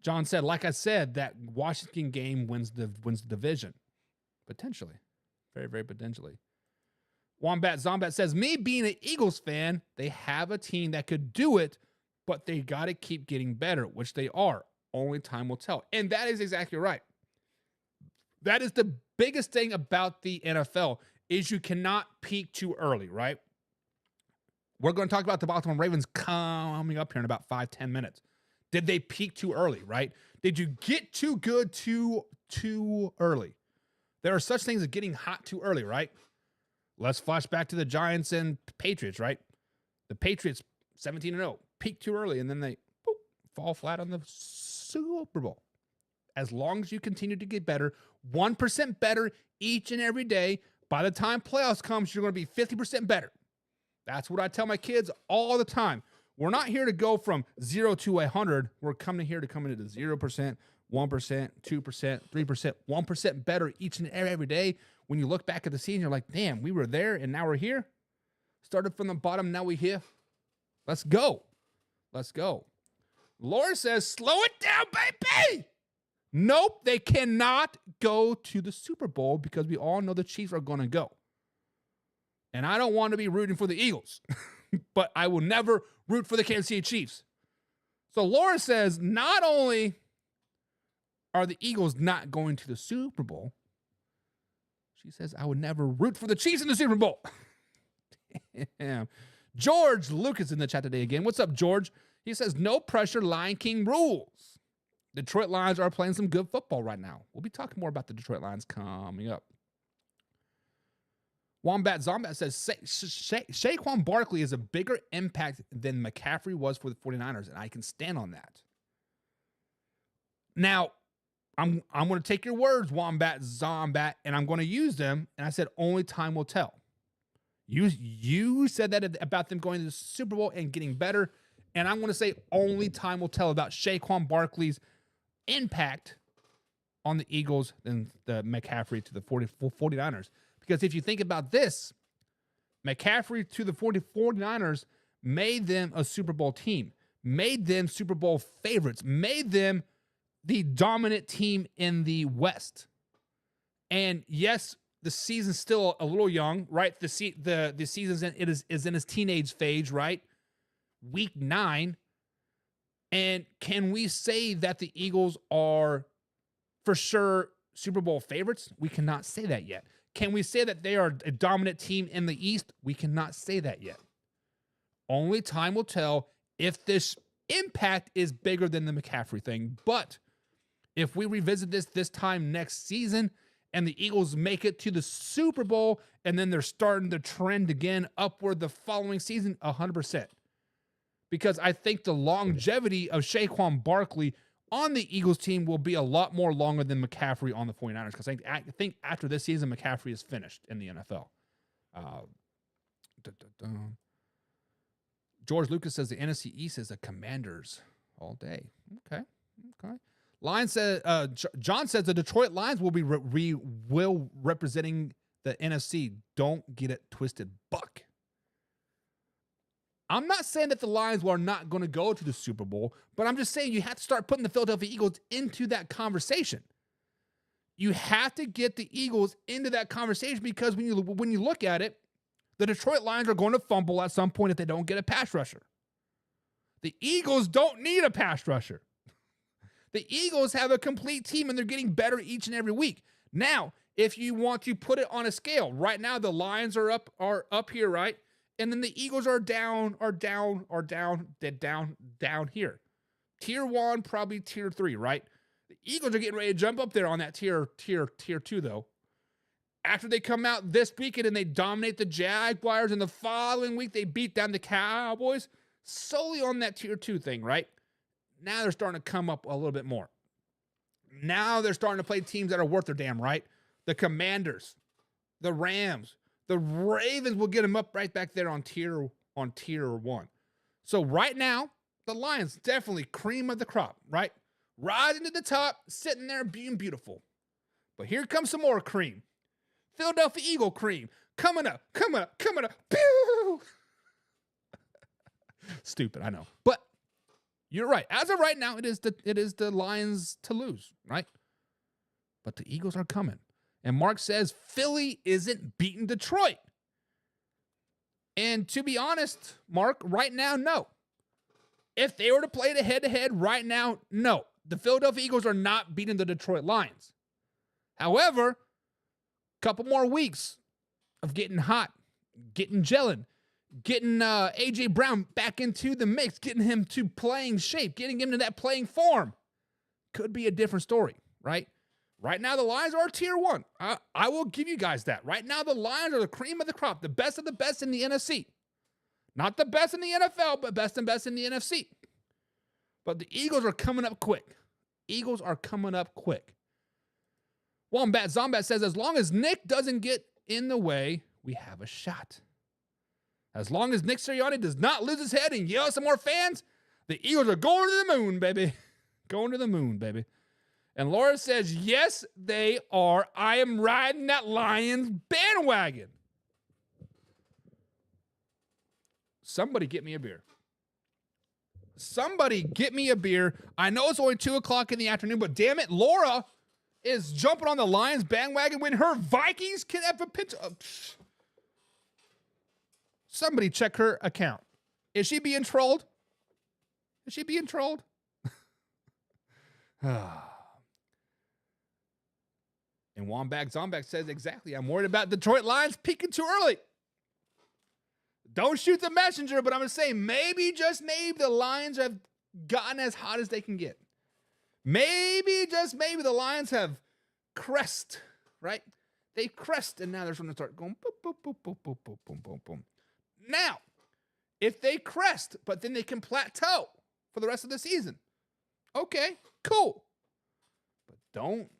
[SPEAKER 4] John said, like I said, that Washington game wins the division. Potentially. Very, very potentially. Wombat Zombat says, me being an Eagles fan, they have a team that could do it, but they got to keep getting better, which they are. Only time will tell. And that is exactly right. That is the biggest thing about the NFL is you cannot peak too early, right? We're going to talk about the Baltimore Ravens coming up here in about 5-10 minutes. Did they peak too early, right? Did you get too good too early? There are such things as getting hot too early, right? Let's flash back to the Giants and Patriots, right? The Patriots, 17-0, peaked too early, and then they fall flat on the Super Bowl. As long as you continue to get better, 1% better each and every day, by the time playoffs comes, you're going to be 50% better. That's what I tell my kids all the time. We're not here to go from 0 to 100. We're coming here to come into 0%, 1%, 2%, 3%, 1% better each and every day. When you look back at the season, you're like, damn, we were there and now we're here. Started from the bottom, now we're here. Let's go. Laura says, slow it down, baby. Nope, they cannot go to the Super Bowl because we all know the Chiefs are going to go. And I don't want to be rooting for the Eagles, but I will never root for the Kansas City Chiefs. So Laura says, not only are the Eagles not going to the Super Bowl, she says, I would never root for the Chiefs in the Super Bowl. Damn. George Lucas in the chat today again. What's up, George? He says, no pressure, Lion King rules. Detroit Lions are playing some good football right now. We'll be talking more about the Detroit Lions coming up. Wombat Zombat says, Saquon Barkley is a bigger impact than McCaffrey was for the 49ers, and I can stand on that. Now, I'm going to take your words, Wombat Zombat, and I'm going to use them, and I said only time will tell. You said that about them going to the Super Bowl and getting better, and I'm going to say only time will tell about Saquon Barkley's impact on the Eagles and the McCaffrey to the 49ers. Because if you think about this, McCaffrey to the 49ers made them a Super Bowl team, made them Super Bowl favorites, made them the dominant team in the West. And yes, the season's still a little young, right? The season's is in its teenage phase, right? Week 9. And can we say that the Eagles are for sure Super Bowl favorites? We cannot say that yet. Can we say that they are a dominant team in the East? We cannot say that yet. Only time will tell if this impact is bigger than the McCaffrey thing. But if we revisit this time next season and the Eagles make it to the Super Bowl and then they're starting to trend again upward the following season, 100%. Because I think the longevity of Saquon Barkley on the Eagles team will be a lot more longer than McCaffrey on the 49ers. Because I think after this season, McCaffrey is finished in the NFL. George Lucas says the NFC East is the Commanders all day. Okay. Lions says, John says the Detroit Lions will be representing the NFC. Don't get it twisted, Buck. I'm not saying that the Lions are not going to go to the Super Bowl, but I'm just saying you have to start putting the Philadelphia Eagles into that conversation. You have to get the Eagles into that conversation because when you look at it, the Detroit Lions are going to fumble at some point if they don't get a pass rusher. The Eagles don't need a pass rusher. The Eagles have a complete team and they're getting better each and every week. Now, if you want to put it on a scale, right now the Lions are up here, right? And then the Eagles are down here. Tier 1, probably tier 3, right? The Eagles are getting ready to jump up there on that tier 2, though. After they come out this weekend and they dominate the Jaguars, and the following week they beat down the Cowboys, solely on that tier 2 thing, right? Now they're starting to come up a little bit more. Now they're starting to play teams that are worth their damn, right? The Commanders, the Rams, the Ravens will get them up right back there on tier 1. So right now, the Lions definitely cream of the crop, right? Rising to the top, sitting there being beautiful. But here comes some more cream. Philadelphia Eagle cream. Coming up. Pew! Stupid, I know. But you're right. As of right now, it is the Lions to lose, right? But the Eagles are coming. And Mark says Philly isn't beating Detroit. And to be honest, Mark, right now, no. If they were to play it head-to-head right now, no. The Philadelphia Eagles are not beating the Detroit Lions. However, a couple more weeks of getting hot, getting gelling, getting A.J. Brown back into the mix, getting him to playing shape, getting him to that playing form could be a different story, right? Right now, the Lions are tier 1. I will give you guys that. Right now, the Lions are the cream of the crop, the best of the best in the NFC. Not the best in the NFL, but best in the NFC. But the Eagles are coming up quick. Wombat Zombat says, as long as Nick doesn't get in the way, we have a shot. As long as Nick Sirianni does not lose his head and yell at some more fans, the Eagles are going to the moon, baby. Going to the moon, baby. And Laura says, yes, they are. I am riding that Lions bandwagon. Somebody get me a beer. I know it's only 2 o'clock in the afternoon, but damn it, Laura is jumping on the Lions bandwagon when her Vikings can have a pitch. Somebody check her account. Is she being trolled? And Wombat Zombak says, exactly. I'm worried about Detroit Lions peaking too early. Don't shoot the messenger, but I'm going to say maybe, just maybe, the Lions have gotten as hot as they can get. Maybe, just maybe, the Lions have crest, right? They crest, and now they're going to start going boop, boop, boop, boop, boop, boop, boom, boom, boom. Now, if they crest, but then they can plateau for the rest of the season, okay, cool. But don't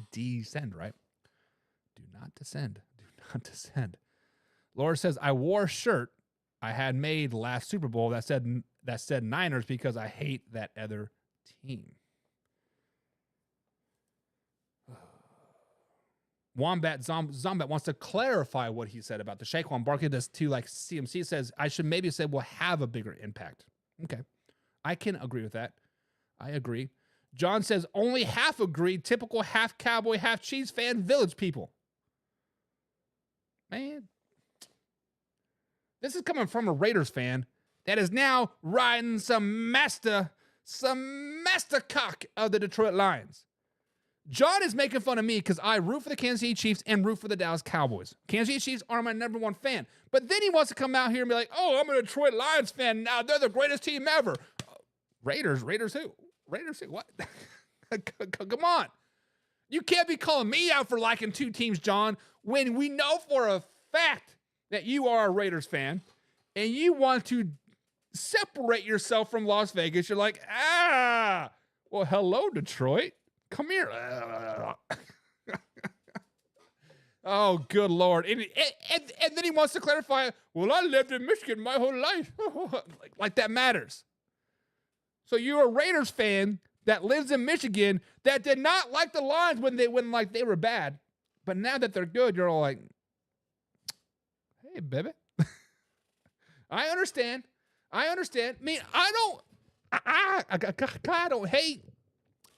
[SPEAKER 4] descend, right? Do not descend. Laura says, I wore a shirt I had made last Super Bowl that said Niners because I hate that other team. Wombat Zombat wants to clarify what he said about the Saquon Barkley does too, like CMC says, I should maybe say will have a bigger impact. Okay. I can agree with that. I agree. John says, only half agreed. Typical half Cowboy, half Chiefs fan, village people. Man. This is coming from a Raiders fan that is now riding some master cock of the Detroit Lions. John is making fun of me because I root for the Kansas City Chiefs and root for the Dallas Cowboys. Kansas City Chiefs are my number 1 fan. But then he wants to come out here and be like, oh, I'm a Detroit Lions fan now. They're the greatest team ever. Raiders who? What? Come on. You can't be calling me out for liking 2 teams, John, when we know for a fact that you are a Raiders fan and you want to separate yourself from Las Vegas. You're like, well, hello, Detroit. Come here. Oh, good Lord. And then he wants to clarify, well, I lived in Michigan my whole life. like that matters. So you're a Raiders fan that lives in Michigan that did not like the Lions when they were bad. But now that they're good, you're all like, hey, baby. I understand. I mean, I don't hate.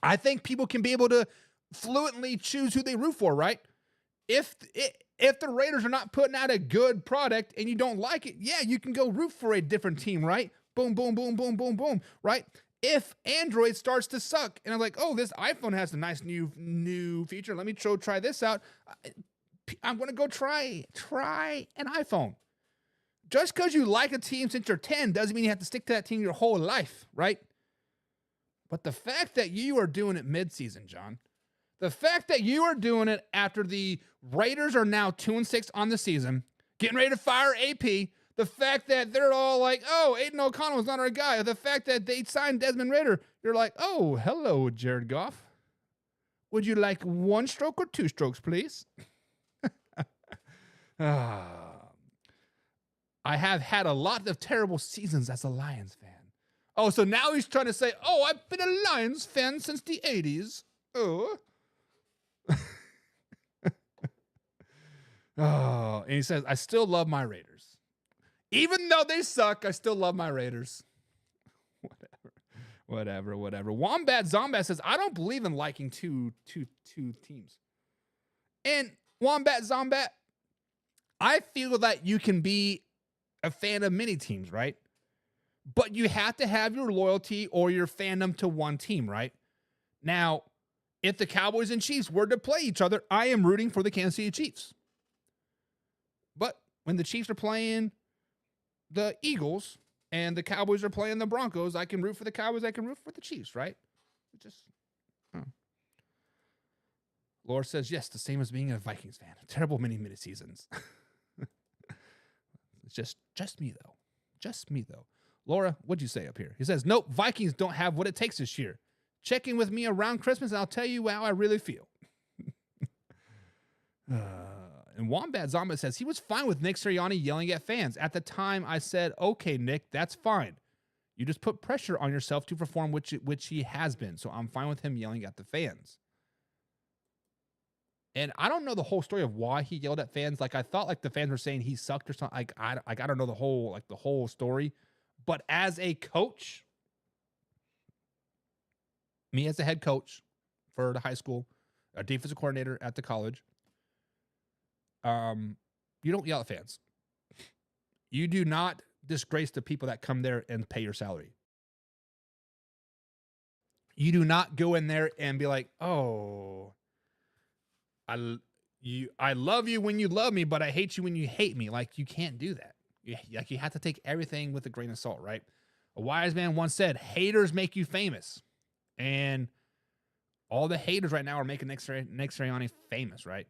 [SPEAKER 4] I think people can be able to fluently choose who they root for, right? If the Raiders are not putting out a good product and you don't like it, yeah, you can go root for a different team, right? Boom, boom, boom, boom, boom, boom, right? If Android starts to suck and I'm like, oh, this iPhone has a nice new feature. Let me try this out. I'm going to go try an iPhone. Just because you like a team since you're 10 doesn't mean you have to stick to that team your whole life, right? But the fact that you are doing it midseason, John, the fact that you are doing it after the Raiders are now 2-6 on the season, getting ready to fire AP, the fact that they're all like, oh, Aiden O'Connell is not our guy, the fact that they signed Desmond Ridder, you're like, oh, hello, Jared Goff. Would you like 1 stroke or 2 strokes, please? I have had a lot of terrible seasons as a Lions fan. Oh, so now he's trying to say, oh, I've been a Lions fan since the 80s. Oh. Oh, and he says, I still love my Raiders. Even though they suck, I still love my Raiders. Whatever. Wombat Zombat says, I don't believe in liking two teams. And Wombat Zombat, I feel that you can be a fan of many teams, right? But you have to have your loyalty or your fandom to one team, right? Now, if the Cowboys and Chiefs were to play each other, I am rooting for the Kansas City Chiefs. But when the Chiefs are playing the Eagles and the Cowboys are playing the Broncos, I can root for the Cowboys, I can root for the Chiefs, right? Laura says, yes, the same as being a Vikings fan. Terrible many seasons. It's just me, though. Just me, though. Laura, what'd you say up here? He says, nope, Vikings don't have what it takes this year. Check in with me around Christmas, and I'll tell you how I really feel. And Wombat Zomba says, he was fine with Nick Sirianni yelling at fans. At the time, I said, okay, Nick, that's fine. You just put pressure on yourself to perform, which he has been. So I'm fine with him yelling at the fans. And I don't know the whole story of why he yelled at fans. Like, I thought like the fans were saying he sucked or something. I don't know the whole story. But as a coach, me as a head coach for the high school, a defensive coordinator at the college, you don't yell at fans. You do not disgrace the people that come there and pay your salary. You do not go in there and be like, oh, I love you when you love me, but I hate you when you hate me. Like, you can't do that. You have to take everything with a grain of salt, right? A wise man once said, haters make you famous. And all the haters right now are making Nick Sirianni famous, right?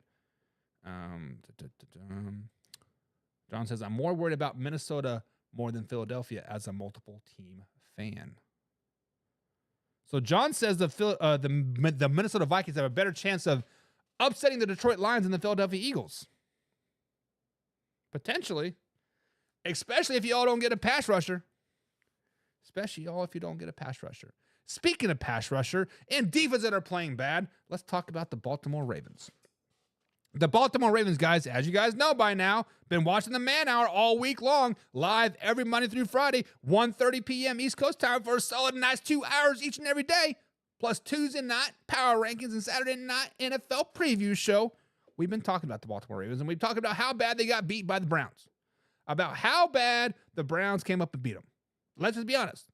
[SPEAKER 4] John says, I'm more worried about Minnesota more than Philadelphia as a multiple team fan. So John says the Minnesota Vikings have a better chance of upsetting the Detroit Lions than the Philadelphia Eagles. Potentially. Especially if y'all don't get a pass rusher. Speaking of pass rusher and defense that are playing bad, let's talk about the Baltimore Ravens. The Baltimore Ravens, guys, as you guys know by now, been watching the Man Hour all week long, live every Monday through Friday, 1:30 p.m. East Coast time for a solid nice 2 hours each and every day, plus Tuesday night Power Rankings and Saturday night NFL Preview show. We've been talking about the Baltimore Ravens, and we've talked about how bad they got beat by the Browns, about how bad the Browns came up and beat them. Let's just be honest.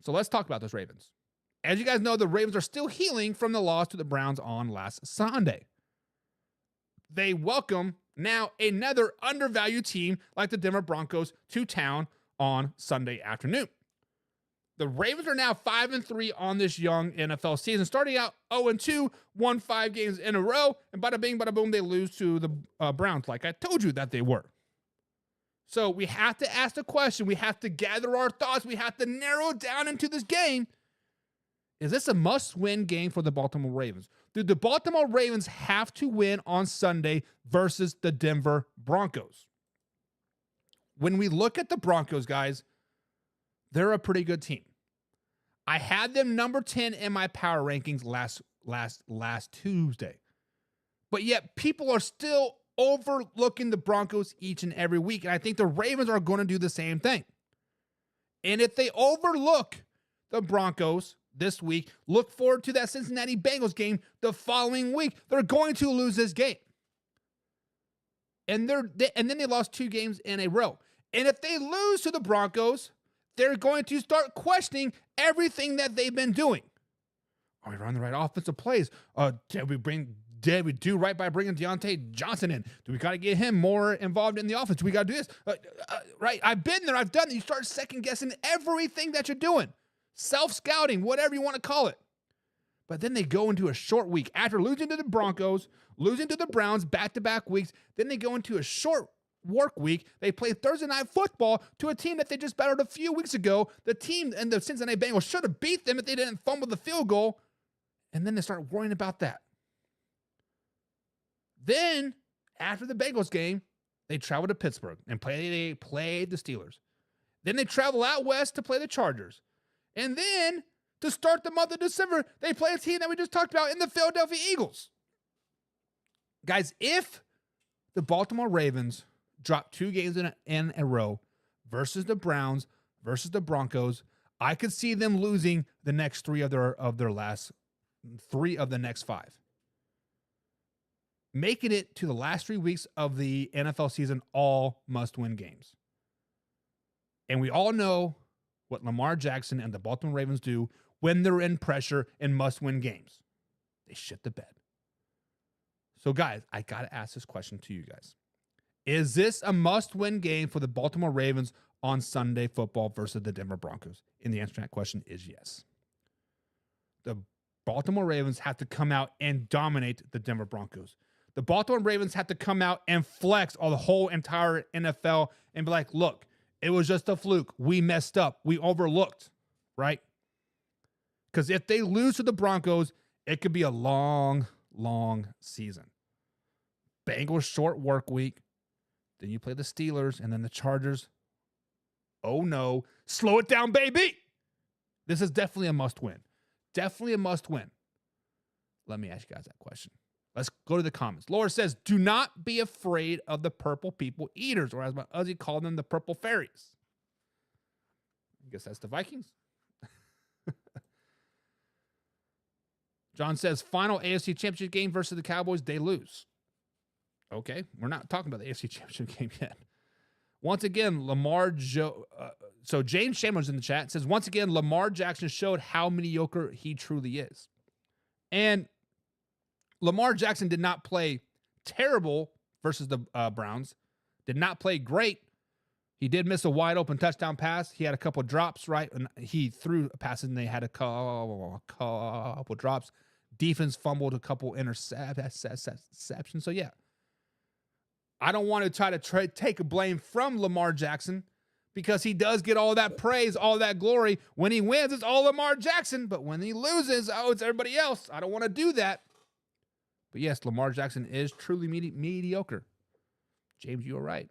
[SPEAKER 4] So let's talk about those Ravens. As you guys know, the Ravens are still healing from the loss to the Browns on last Sunday. They welcome now another undervalued team like the Denver Broncos to town on Sunday afternoon. The Ravens are now 5-3 on this young NFL season, starting out 0-2, won 5 games in a row, and bada bing, bada boom, they lose to the Browns, like I told you that they were. So we have to ask the question, we have to gather our thoughts, we have to narrow it down into this game. Is this a must-win game for the Baltimore Ravens? Do the Baltimore Ravens have to win on Sunday versus the Denver Broncos? When we look at the Broncos, guys, they're a pretty good team. I had them number 10 in my power rankings last Tuesday. But yet people are still overlooking the Broncos each and every week. And I think the Ravens are going to do the same thing. And if they overlook the Broncos this week, look forward to that Cincinnati Bengals game the following week. They're going to lose this game. And then they lost 2 games in a row. And if they lose to the Broncos, they're going to start questioning everything that they've been doing. Are we running the right offensive plays? Did we do right by bringing Deontay Johnson in? Do we got to get him more involved in the offense? Do we got to do this? Right? I've been there. I've done it. You start second guessing everything that you're doing. Self-scouting, whatever you want to call it. But then they go into a short week. After losing to the Broncos, losing to the Browns back-to-back weeks, then they go into a short work week. They play Thursday Night Football to a team that they just battled a few weeks ago. The team and the Cincinnati Bengals should have beat them if they didn't fumble the field goal. And then they start worrying about that. Then, after the Bengals game, they travel to Pittsburgh and play the Steelers. Then they travel out west to play the Chargers. And then, to start the month of December, they play a team that we just talked about in the Philadelphia Eagles. Guys, if the Baltimore Ravens drop 2 games in a row versus the Browns, versus the Broncos, I could see them losing the next 3 of their last 3 of the next 5. Making it to the last 3 weeks of the NFL season all must-win games. And we all know what Lamar Jackson and the Baltimore Ravens do when they're in pressure and must-win games. They shit the bed. So, guys, I got to ask this question to you guys. Is this a must-win game for the Baltimore Ravens on Sunday Football versus the Denver Broncos? And the answer to that question is yes. The Baltimore Ravens have to come out and dominate the Denver Broncos. The Baltimore Ravens have to come out and flex on the whole entire NFL and be like, look, it was just a fluke. We messed up. We overlooked, right? Because if they lose to the Broncos, it could be a long season. Bengals short work week. Then you play the Steelers and then the Chargers. Oh no. Slow it down, baby. This is definitely a must win. Definitely a must win. Let me ask you guys that question. Let's go to the comments. Laura says, do not be afraid of the purple people eaters, or as my Uzi called them, the purple fairies. I guess that's the Vikings. John says, final AFC Championship game versus the Cowboys, they lose. Okay, we're not talking about the AFC Championship game yet. Once again, so James Chambers in the chat says, once again, Lamar Jackson showed how mediocre he truly is. And Lamar Jackson did not play terrible versus the Browns. Did not play great. He did miss a wide open touchdown pass. He had a couple drops, right? And he threw passes and they had a couple drops. Defense fumbled a couple interceptions. So, yeah. I don't want to try to take a blame from Lamar Jackson because he does get all that praise, all that glory. When he wins, it's all Lamar Jackson. But when he loses, it's everybody else. I don't want to do that. But yes, Lamar Jackson is truly mediocre. James, you are right.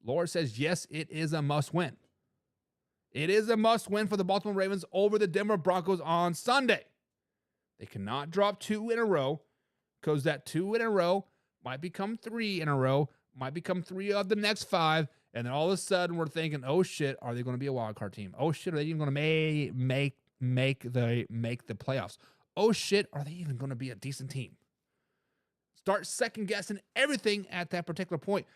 [SPEAKER 4] Laura says, yes, it is a must-win. It is a must-win for the Baltimore Ravens over the Denver Broncos on Sunday. They cannot drop 2 in a row because that 2 in a row might become 3 in a row, might become 3 of the next 5, and then all of a sudden we're thinking, oh shit, are they going to be a wild card team? Oh shit, are they even going to make the playoffs? Oh shit, are they even going to be a decent team? Start second guessing everything at that particular point.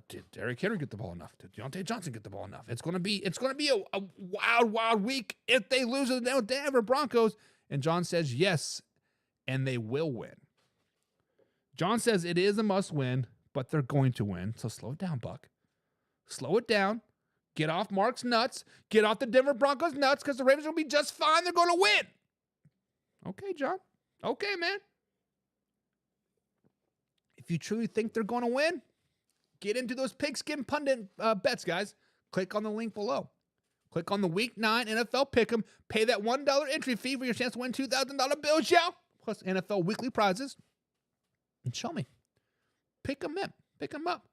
[SPEAKER 4] Did Derrick Henry get the ball enough? Did Deontay Johnson get the ball enough? It's going to be a wild week if they lose to the Denver Broncos. And John says yes, and they will win. John says it is a must win, but they're going to win. So slow it down, Buck. Slow it down. Get off Mark's nuts. Get off the Denver Broncos nuts because the Ravens will be just fine. They're going to win. Okay, John. Okay, man. If you truly think they're going to win, get into those pigskin pundit bets, guys. Click on the link below. Click on the Week 9 NFL Pick'em. Pay that $1 entry fee for your chance to win $2,000 bills, y'all. Plus NFL weekly prizes. And show me. Pick them in. Pick them up.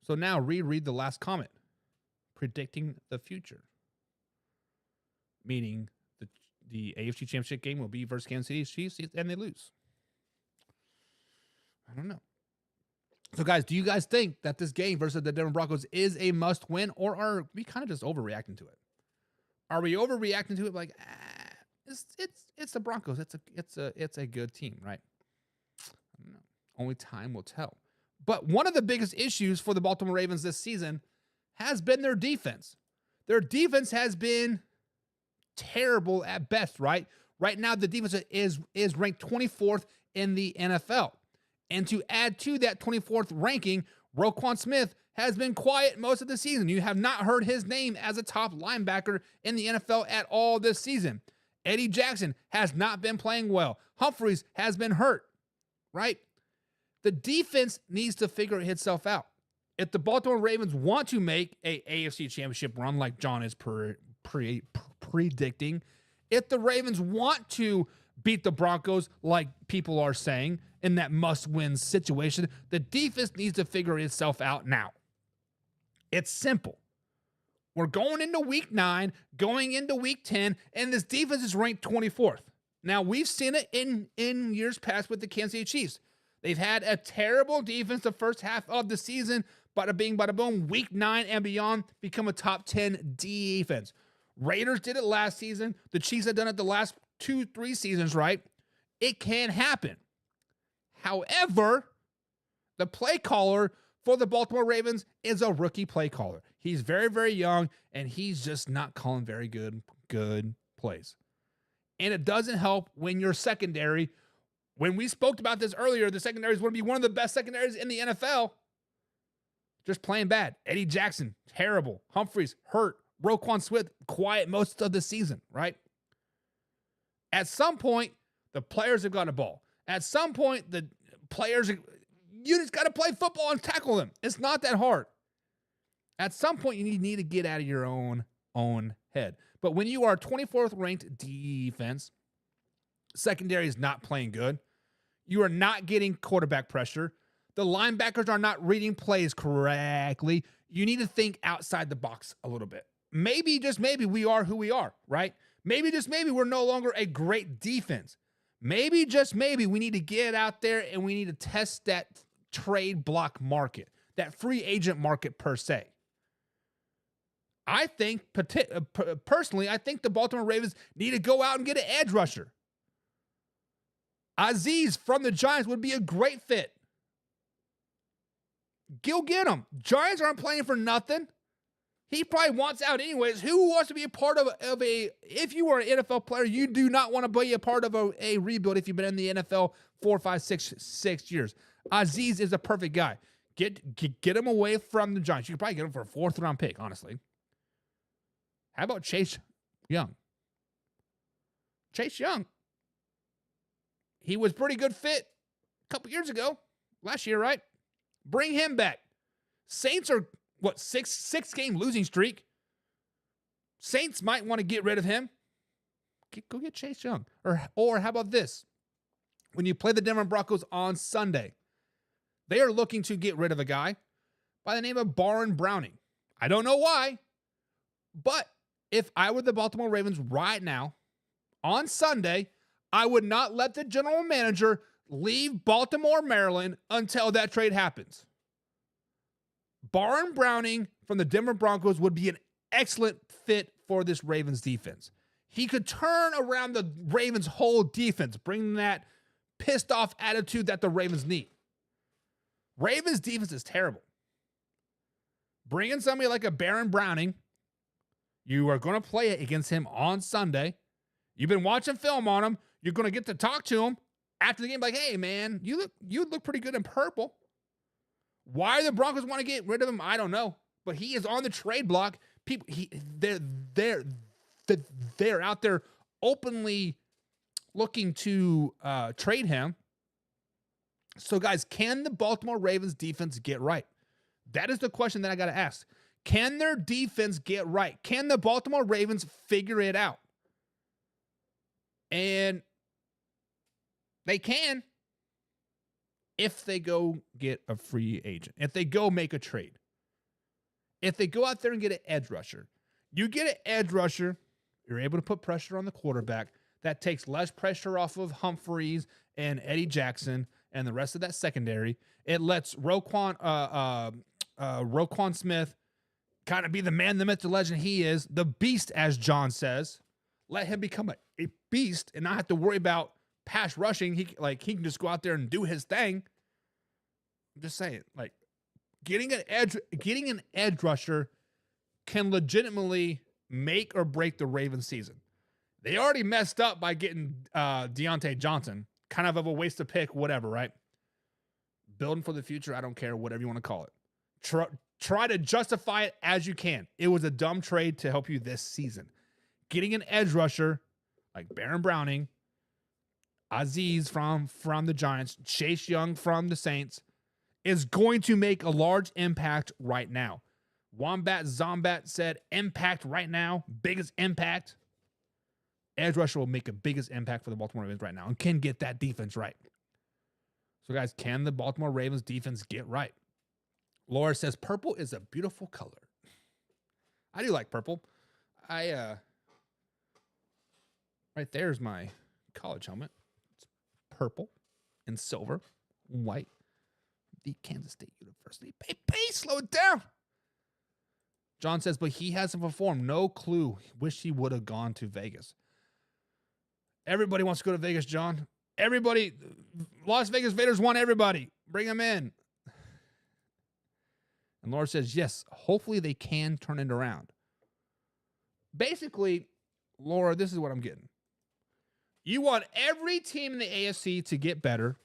[SPEAKER 4] So now reread the last comment. Predicting the future. Meaning the AFC Championship game will be versus Kansas City Chiefs and they lose. I don't know. So, guys, do you guys think that this game versus the Denver Broncos is a must-win, or are we kind of just overreacting to it? Are we overreacting to it? Like, it's the Broncos. It's a good team, right? I don't know. Only time will tell. But one of the biggest issues for the Baltimore Ravens this season has been their defense. Their defense has been terrible at best, right? Right now, the defense is ranked 24th in the NFL. And to add to that 24th ranking, Roquan Smith has been quiet most of the season. You have not heard his name as a top linebacker in the NFL at all this season. Eddie Jackson has not been playing well. Humphreys has been hurt, right? The defense needs to figure itself out. If the Baltimore Ravens want to make a AFC Championship run like John is predicting, If the Ravens want to beat the Broncos, like people are saying, in that must-win situation, the defense needs to figure itself out now. It's simple. We're going into week 9, going into week 10, and this defense is ranked 24th. Now, we've seen it in years past with the Kansas City Chiefs. They've had a terrible defense the first half of the season, bada bing, bada boom, week 9 and beyond, become a top 10 defense. Raiders did it last season. The Chiefs have done it the last 2-3 seasons, right? It can happen. However, the play caller for the Baltimore Ravens is a rookie play caller. He's very, very young, and he's just not calling very good plays. And it doesn't help when your secondary, when we spoke about this earlier, the secondary is going to be one of the best secondaries in the NFL. Just playing bad. Eddie Jackson, terrible. Humphreys, hurt. Roquan Smith, quiet most of the season, right? At some point, the players have got a ball. At some point, the players, you just got to play football and tackle them. It's not that hard. At some point, you need to get out of your own head. But when you are 24th ranked defense, secondary is not playing good. You are not getting quarterback pressure. The linebackers are not reading plays correctly. You need to think outside the box a little bit. Maybe, just maybe, we are who we are, right? Maybe, just maybe, we're no longer a great defense. Maybe, just maybe, we need to get out there and we need to test that trade block market, that free agent market per se. I think, personally, I think the Baltimore Ravens need to go out and get an edge rusher. Azeez from the Giants would be a great fit. Go get him. Giants aren't playing for nothing. He probably wants out anyways. Who wants to be a part of a if you are an NFL player, you do not want to be a part of a rebuild if you've been in the NFL 4, 5, 6 years. Azeez is a perfect guy. Get him away from the Giants. You could probably get him for a 4th round pick, honestly. How about Chase Young? Chase Young. He was pretty good fit a couple years ago. Last year, right? Bring him back. Saints are, what, six game losing streak. Saints might want to get rid of him. Go get Chase Young. Or how about this? When you play the Denver Broncos on Sunday, they are looking to get rid of a guy by the name of Baron Browning. I don't know why, but if I were the Baltimore Ravens right now, on Sunday, I would not let the general manager leave Baltimore, Maryland until that trade happens. Baron Browning from the Denver Broncos would be an excellent fit for this Ravens defense. He could turn around the Ravens' whole defense, bring that pissed off attitude that the Ravens need. Ravens defense is terrible. Bring in somebody like a Baron Browning. You are going to play against him on Sunday. You've been watching film on him. You're going to get to talk to him after the game, like, hey, man, you look pretty good in purple. Why the Broncos want to get rid of him, I don't know. But he is on the trade block. People, they're out there openly looking to trade him. So, guys, can the Baltimore Ravens defense get right? That is the question that I got to ask. Can their defense get right? Can the Baltimore Ravens figure it out? And they can if they go get a free agent, if they go make a trade, if they go out there and get an edge rusher. You get an edge rusher, you're able to put pressure on the quarterback. That takes less pressure off of Humphreys and Eddie Jackson and the rest of that secondary. It lets Roquan Smith kind of be the man, the myth, the legend he is, the beast, as John says. Let him become a beast and not have to worry about pass rushing. He can just go out there and do his thing. I'm just saying, like, getting an edge rusher can legitimately make or break the Ravens season. They already messed up by getting Deontay Johnson. Kind of a waste of pick, whatever, right? Building for the future, I don't care, whatever you want to call it. Try to justify it as you can. It was a dumb trade to help you this season. Getting an edge rusher like Baron Browning, Azeez from the Giants, Chase Young from the Saints is going to make a large impact right now. Wombat Zombat said impact right now, biggest impact. edge rusher will make the biggest impact for the Baltimore Ravens right now and can get that defense right. So, guys, can the Baltimore Ravens defense get right? Laura says purple is a beautiful color. I do like purple. Right there's my college helmet. It's purple and silver, white. The Kansas State University. Please slow it down. John says, but he hasn't performed. No clue. Wish he would have gone to Vegas. Everybody wants to go to Vegas, John. Everybody. Las Vegas Raiders want everybody. Bring them in. And Laura says, yes, hopefully they can turn it around. Basically, Laura, this is what I'm getting. You want every team in the AFC to get better,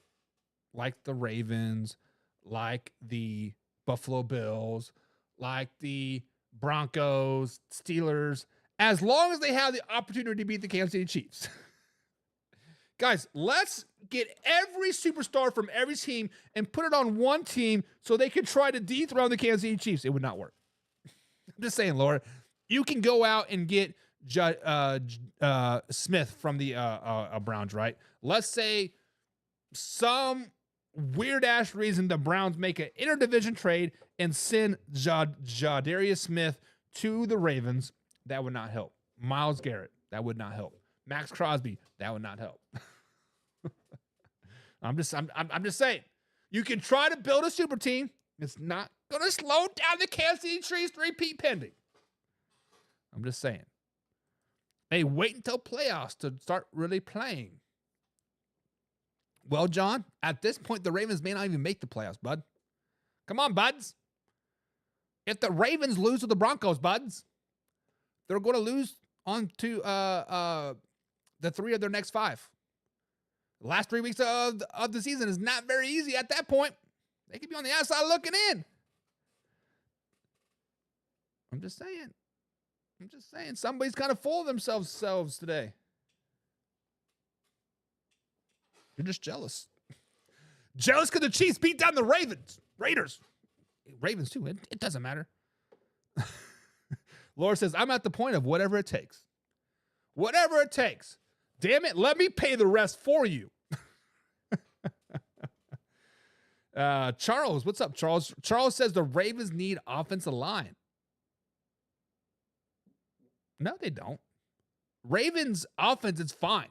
[SPEAKER 4] like the Ravens, like the Buffalo Bills, like the Broncos, Steelers, as long as they have the opportunity to beat the Kansas City Chiefs. Guys, let's get every superstar from every team and put it on one team so they can try to dethrone the Kansas City Chiefs. It would not work. I'm just saying, Laura, you can go out and get Smith from the Browns, right? Let's say some weird-ass reason the Browns make an interdivision trade and send Jadarius Smith to the Ravens. That would not help. Myles Garrett, that would not help. Max Crosby, that would not help. I'm just saying. You can try to build a super team. It's not going to slow down the Kansas City Chiefs repeat pending. I'm just saying. Hey, wait until playoffs to start really playing. Well, John, at this point, the Ravens may not even make the playoffs, bud. Come on, buds. If the Ravens lose to the Broncos, buds, they're going to lose on to the 3 of their next 5. The last 3 weeks of the season is not very easy at that point. They could be on the outside looking in. I'm just saying. Somebody's kind of full of themselves today. You're just jealous. Jealous because the Chiefs beat down the Raiders. Ravens too. It doesn't matter. Laura says, I'm at the point of whatever it takes. Whatever it takes. Damn it, let me pay the rest for you. Charles, what's up, Charles? Charles says the Ravens need offensive line. No, they don't. Ravens offense is fine.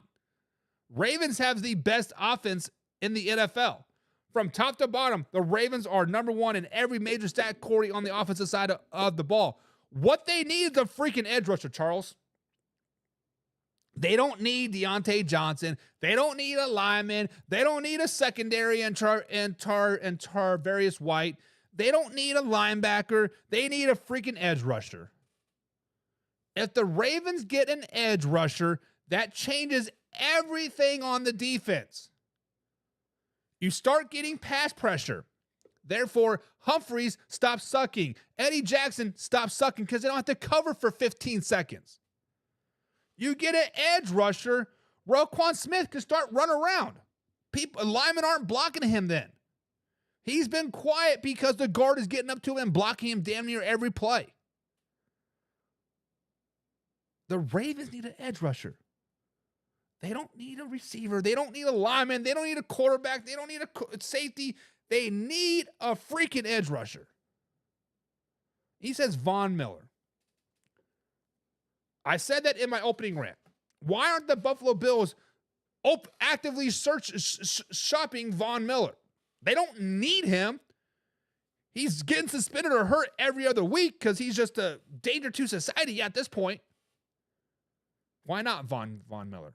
[SPEAKER 4] Ravens have the best offense in the NFL. From top to bottom, the Ravens are number 1 in every major stat category on the offensive side of the ball. What they need is a freaking edge rusher, Charles. They don't need Deontay Johnson. They don't need a lineman. They don't need a secondary and Tarvarius White. They don't need a linebacker. They need a freaking edge rusher. If the Ravens get an edge rusher, that changes everything on the defense. You start getting pass pressure. Therefore, Humphreys stops sucking. Eddie Jackson stops sucking because they don't have to cover for 15 seconds. You get an edge rusher, Roquan Smith can start running around. Linemen aren't blocking him then. He's been quiet because the guard is getting up to him and blocking him damn near every play. The Ravens need an edge rusher. They don't need a receiver. They don't need a lineman. They don't need a quarterback. They don't need a safety. They need a freaking edge rusher. He says Von Miller. I said that in my opening rant. Why aren't the Buffalo Bills actively shopping Von Miller? They don't need him. He's getting suspended or hurt every other week because he's just a danger to society at this point. Why not Von Miller?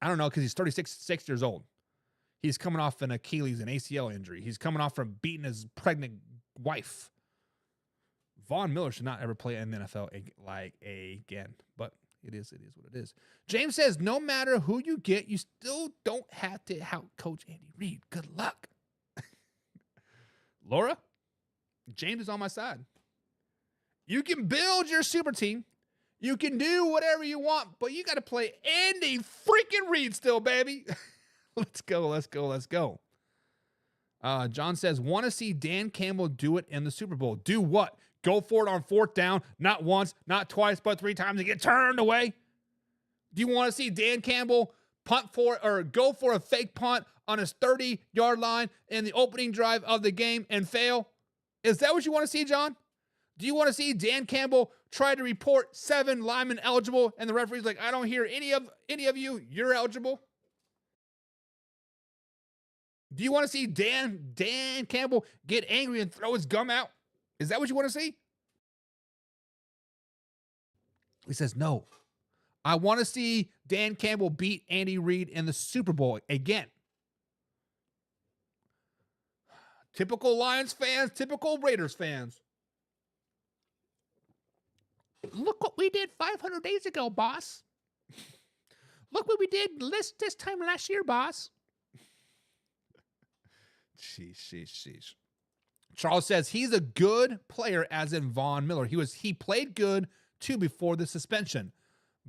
[SPEAKER 4] I don't know, because he's 36 years old. He's coming off an Achilles and ACL injury. He's coming off from beating his pregnant wife. Von Miller should not ever play in the NFL again. But it is what it is. James says, no matter who you get, you still don't have to out coach Andy Reid. Good luck. Laura, James is on my side. You can build your super team. You can do whatever you want, but you got to play Andy freaking Reid still, baby. Let's go. John says, want to see Dan Campbell do it in the Super Bowl. Do what? Go for it on 4th down, not once, not twice, but 3 times and get turned away? Do you want to see Dan Campbell punt for or go for a fake punt on his 30-yard line in the opening drive of the game and fail? Is that what you want to see, John? Do you want to see Dan Campbell try to report 7 linemen eligible and the referee's like, I don't hear any of you, you're eligible? Do you want to see Dan Campbell get angry and throw his gum out? Is that what you want to see? He says, no. I want to see Dan Campbell beat Andy Reid in the Super Bowl again. Typical Lions fans, typical Raiders fans. Look what we did 500 days ago, boss. Look what we did this time last year, boss. Sheesh. Charles says he's a good player, as in Von Miller. He played good too before the suspension.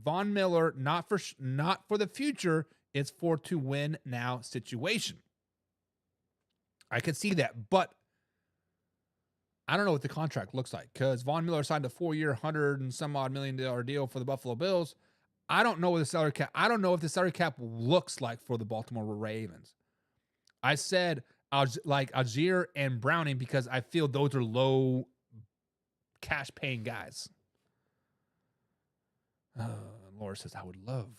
[SPEAKER 4] Von Miller, not for the future, it's for to win now situation. I could see that, but I don't know what the contract looks like because Von Miller signed a 4-year, $100 and some odd $1 million deal for the Buffalo Bills. I don't know what the salary cap. I don't know if the salary cap looks like for the Baltimore Ravens. I said like Algier and Browning because I feel those are low cash paying guys. Laura says, I would love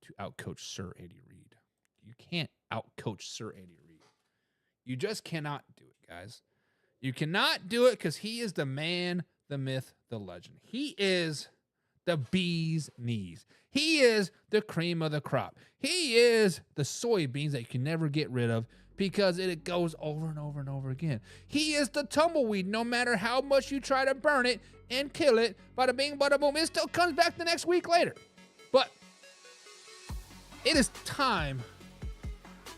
[SPEAKER 4] to outcoach Sir Andy Reid. You can't outcoach Sir Andy Reid. You just cannot do it, guys. You cannot do it because he is the man, the myth, the legend. He is the bee's knees. He is the cream of the crop. He is the soybeans that you can never get rid of because it goes over and over and over again. He is the tumbleweed. No matter how much you try to burn it and kill it, bada bing, bada boom, it still comes back the next week later. But it is time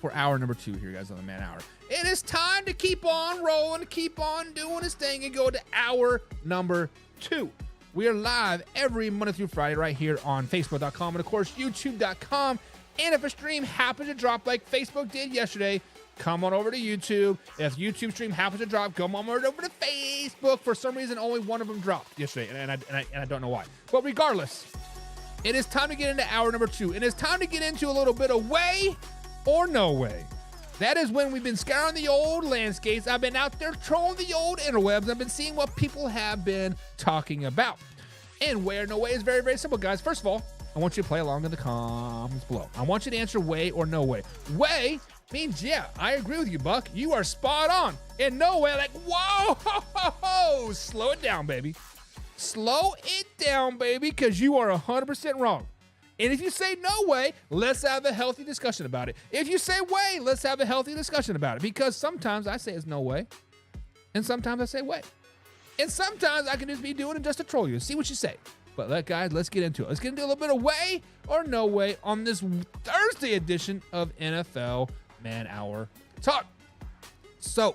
[SPEAKER 4] for hour number 2 here, guys, on the Man Hour. It is time to keep on rolling, to keep on doing this thing and go to hour number 2. We are live every Monday through Friday right here on Facebook.com and, of course, YouTube.com. And if a stream happens to drop like Facebook did yesterday, come on over to YouTube. If YouTube stream happens to drop, come on over to Facebook. For some reason, only one of them dropped yesterday, and I don't know why. But regardless, it is time to get into hour number 2. It is time to get into a little bit of way or no way. That is when we've been scouring the old landscapes. I've been out there trolling the old interwebs. I've been seeing what people have been talking about. And way or no way is very, very simple, guys. First of all, I want you to play along in the comments below. I want you to answer way or no way. Way means, yeah, I agree with you, Buck. You are spot on. And no way, like, whoa, ho, ho, ho. Slow it down, baby. Slow it down, baby, because you are 100% wrong. And if you say no way, let's have a healthy discussion about it. If you say way, let's have a healthy discussion about it. Because sometimes I say it's no way, and sometimes I say way. And sometimes I can just be doing it just to troll you. See what you say. But guys, let's get into it. Let's get into a little bit of way or no way on this Thursday edition of NFL Man Hour Talk. So,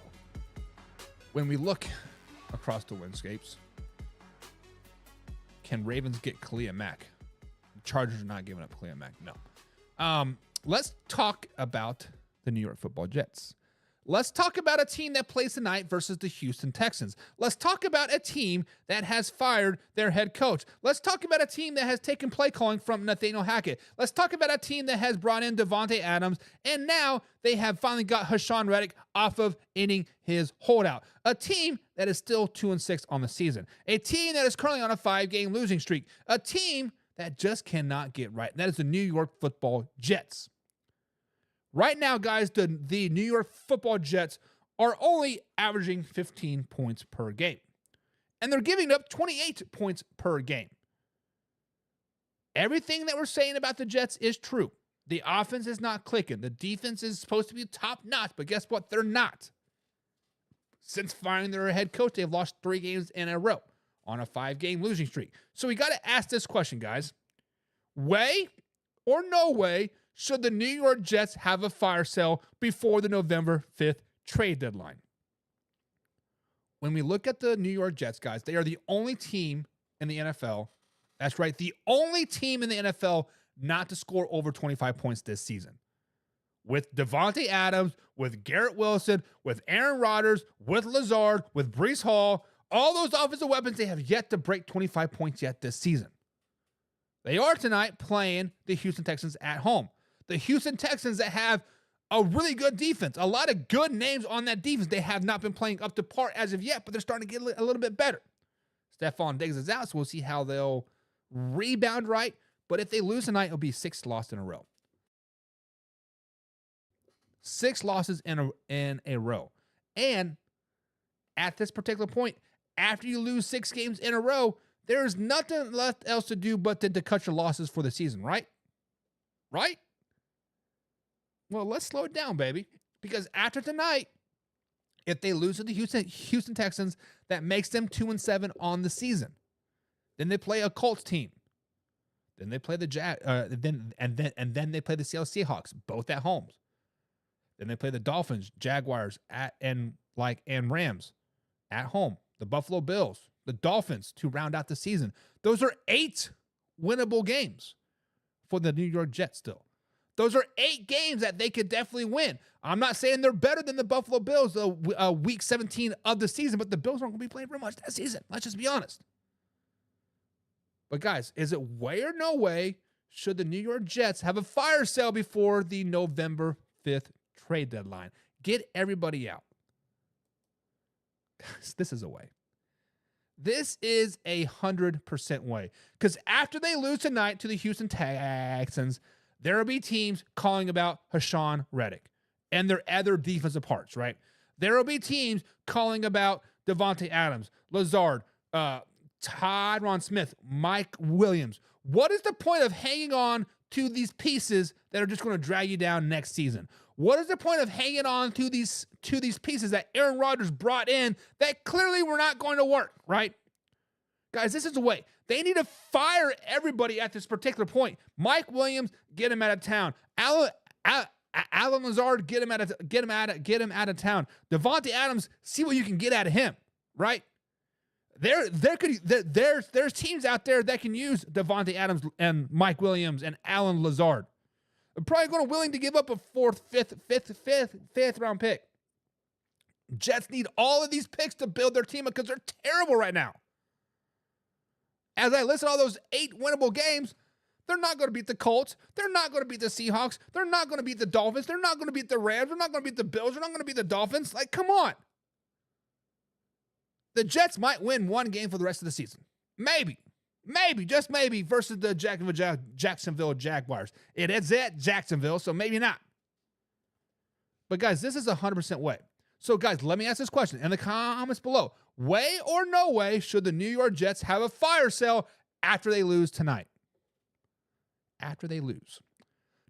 [SPEAKER 4] when we look across the landscapes, can Ravens get Khalil Mack? Chargers are not giving up Khalil Mack. No. Let's talk about the New York Football Jets. Let's talk about a team that plays tonight versus the Houston Texans. Let's talk about a team that has fired their head coach. Let's talk about a team that has taken play calling from Nathaniel Hackett. Let's talk about a team that has brought in Devontae Adams, and now they have finally got Hassan Reddick off of ending his holdout. A team that is still 2-6 on the season. A team that is currently on a 5-game losing streak. A team that just cannot get right. And that is the New York Football Jets. Right now, guys, the New York Football Jets are only averaging 15 points per game. And they're giving up 28 points per game. Everything that we're saying about the Jets is true. The offense is not clicking. The defense is supposed to be top-notch, but guess what? They're not. Since firing their head coach, they've lost 3 games in a row on a 5-game losing streak. So we got to ask this question, guys. Way or no way should the New York Jets have a fire sale before the November 5th trade deadline? When we look at the New York Jets, guys, they are the only team in the NFL. That's right, the only team in the NFL not to score over 25 points this season. With Devontae Adams, with Garrett Wilson, with Aaron Rodgers, with Lazard, with Breece Hall, all those offensive weapons, they have yet to break 25 points yet this season. They are tonight playing the Houston Texans at home. The Houston Texans that have a really good defense. A lot of good names on that defense. They have not been playing up to par as of yet, but they're starting to get a little bit better. Stephon Diggs is out, so we'll see how they'll rebound right. But if they lose tonight, it'll be 6 losses in a row. 6 losses in a row. And at this particular point, after you lose 6 games in a row, there's nothing left else to do but to cut your losses for the season, right? Right? Well, let's slow it down, baby. Because after tonight, if they lose to the Houston Texans, that makes them 2-7 on the season. Then they play a Colts team. Then they play the then they play the Seattle Seahawks, both at home. Then they play the Dolphins, Jaguars, and Rams at home. The Buffalo Bills, the Dolphins to round out the season. Those are 8 winnable games for the New York Jets still. Those are 8 games that they could definitely win. I'm not saying they're better than the Buffalo Bills, week 17 of the season, but the Bills aren't going to be playing very much that season. Let's just be honest. But guys, is it way or no way should the New York Jets have a fire sale before the November 5th trade deadline? Get everybody out. Guys, this is a way. This is 100% way. Because after they lose tonight to the Houston Texans, there will be teams calling about Hassan Reddick and their other defensive parts, right? There will be teams calling about Devontae Adams, Lazard, Tyron Smith, Mike Williams. What is the point of hanging on to these pieces that are just going to drag you down next season? What is the point of hanging on to these pieces that Aaron Rodgers brought in that clearly were not going to work, right? Guys, this is the way. They need to fire everybody at this particular point. Mike Williams, get him out of town. Alan Lazard, get him out of town. Devontae Adams, see what you can get out of him, right? There's teams out there that can use Devontae Adams and Mike Williams and Alan Lazard. They're probably willing to give up a 4th, 5th round pick. Jets need all of these picks to build their team because they're terrible right now. As I list all those 8 winnable games, they're not going to beat the Colts. They're not going to beat the Seahawks. They're not going to beat the Dolphins. They're not going to beat the Rams. They're not going to beat the Bills. They're not going to beat the Dolphins. Like, come on. The Jets might win 1 game for the rest of the season. Maybe, just maybe, versus the Jacksonville Jaguars. It is at Jacksonville, so maybe not. But guys, this is 100% way. So guys, let me ask this question in the comments below. Way or no way should the New York Jets have a fire sale after they lose tonight? After they lose.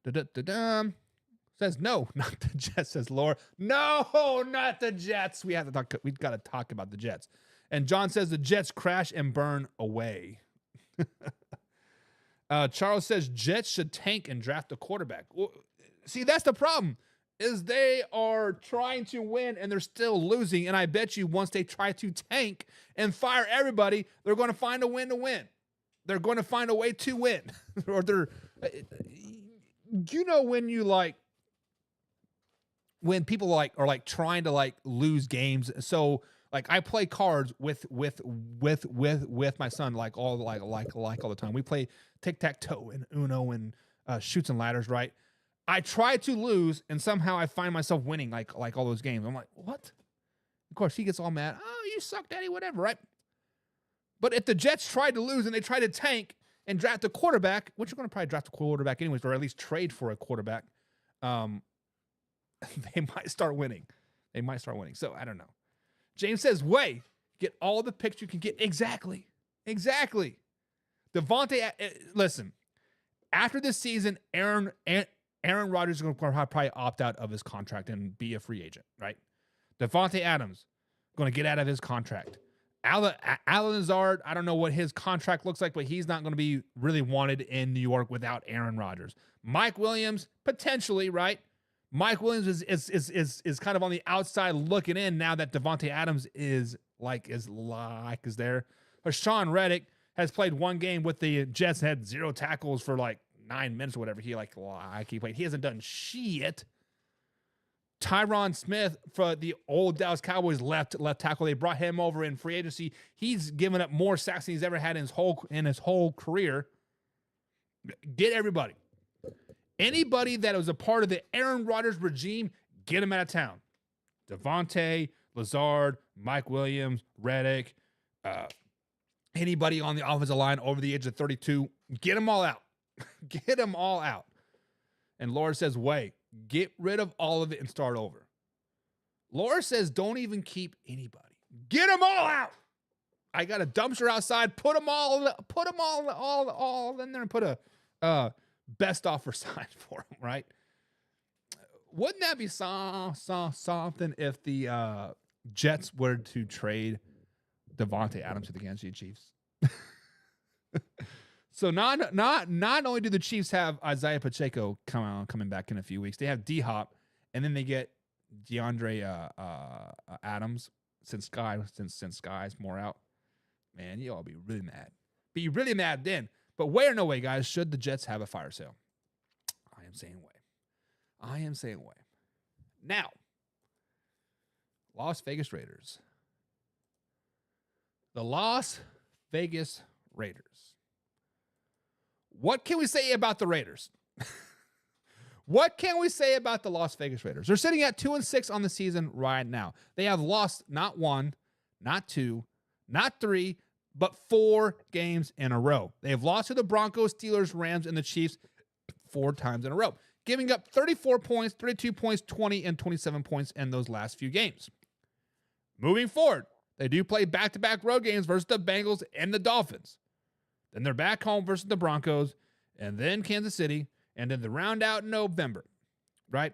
[SPEAKER 4] Says no, not the Jets, says Laura. No, not the Jets. We've got to talk about the Jets. And John says the Jets crash and burn away. Charles says Jets should tank and draft a quarterback. Well, see, that's the problem, is they are trying to win and they're still losing. And I bet you once they try to tank and fire everybody, they're going to find a way to win. They're going to find a way to win. Or when people are trying to lose games. So I play cards with my son all the time. We play tic-tac-toe and Uno and shoots and ladders, right? I try to lose and somehow I find myself winning like all those games. I'm like, what? Of course, he gets all mad. Oh, you suck, daddy, whatever, right? But if the Jets tried to lose and they tried to tank and draft a quarterback, which you're going to probably draft a quarterback anyways, or at least trade for a quarterback, they might start winning. So I don't know. James says, way, get all the picks you can get. Exactly. Devontae, listen, after this season, Aaron Rodgers is going to probably opt out of his contract and be a free agent, right? Devontae Adams going to get out of his contract. Alan Lazard, I don't know what his contract looks like, but he's not going to be really wanted in New York without Aaron Rodgers. Mike Williams, potentially, right? Mike Williams is kind of on the outside looking in now that Devontae Adams is there. Hassan Reddick has played 1 game with the Jets, had 0 tackles for 9 minutes or whatever. He played. He hasn't done shit. Tyron Smith for the old Dallas Cowboys left tackle. They brought him over in free agency. He's given up more sacks than he's ever had in his whole career. Get everybody. Anybody that was a part of the Aaron Rodgers regime, get them out of town. Devontae, Lazard, Mike Williams, Reddick, anybody on the offensive line over the age of 32, get them all out. Get them all out. And Laura says, wait, get rid of all of it and start over. Laura says, don't even keep anybody. Get them all out. I got a dumpster outside. Put them all in there and put a best offer sign for them, right? Wouldn't that be something if the Jets were to trade Devontae Adams to the Kansas City Chiefs? So not only do the Chiefs have Isaiah Pacheco coming back in a few weeks, they have D-Hop, and then they get DeAndre Adams since Sky's more out. Man, you all be really mad. Be really mad then. But way or no way, guys, should the Jets have a fire sale? I am saying way. Now, Las Vegas Raiders. The Las Vegas Raiders. What can we say about the Raiders? What can we say about the Las Vegas Raiders? They're sitting at 2-6 on the season right now. They have lost not 1, not 2, not 3, but 4 games in a row. They have lost to the Broncos, Steelers, Rams, and the Chiefs 4 times in a row, giving up 34 points, 32 points, 20, and 27 points in those last few games. Moving forward, they do play back-to-back road games versus the Bengals and the Dolphins. Then they're back home versus the Broncos, and then Kansas City, and then the round out in November, right?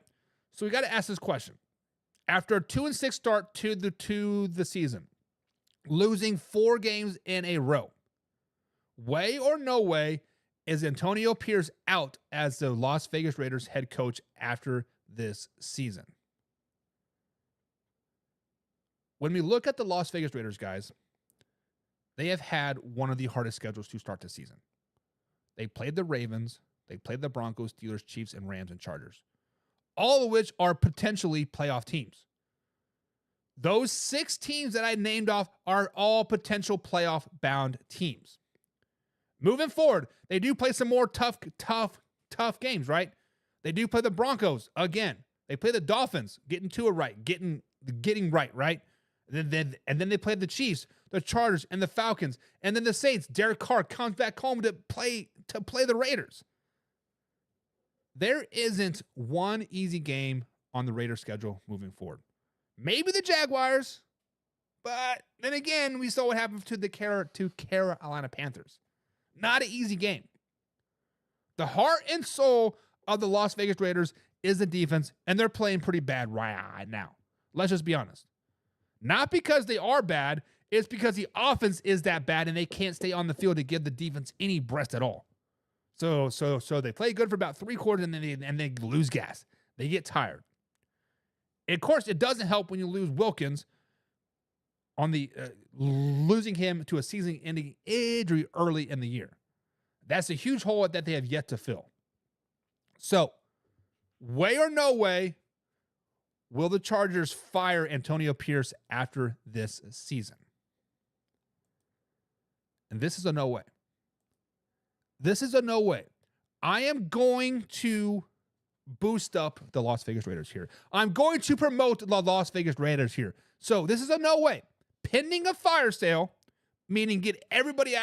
[SPEAKER 4] So we got to ask this question. After a 2-6 start to the season, losing 4 games in a row, way or no way is Antonio Pierce out as the Las Vegas Raiders head coach after this season? When we look at the Las Vegas Raiders, guys, they have had one of the hardest schedules to start the season. They played the Ravens, they played the Broncos, Steelers, Chiefs, and Rams and Chargers, all of which are potentially playoff teams. Those 6 teams that I named off are all potential playoff-bound teams. Moving forward, they do play some more tough games, right? They do play the Broncos again. They play the Dolphins, getting to it right, getting right? And then they play the Chiefs, the Chargers, and the Falcons, and then the Saints. Derek Carr comes back home to play the Raiders. There isn't one easy game on the Raiders schedule moving forward. Maybe the Jaguars, but then again, we saw what happened to the Carolina Panthers. Not an easy game. The heart and soul of the Las Vegas Raiders is the defense, and they're playing pretty bad right now. Let's just be honest. Not because they are bad, it's because the offense is that bad and they can't stay on the field to give the defense any rest at all. So they play good for about 3 quarters and then they lose gas. They get tired. And of course, it doesn't help when you lose Wilkins on the losing him to a season-ending injury early in the year. That's a huge hole that they have yet to fill. So, way or no way, will the Chargers fire Antonio Pierce after this season? And this is a no way. This is a no way. I am going to boost up the Las Vegas Raiders here. I'm going to promote the Las Vegas Raiders here. So this is a no way. Pending a fire sale, meaning getting everybody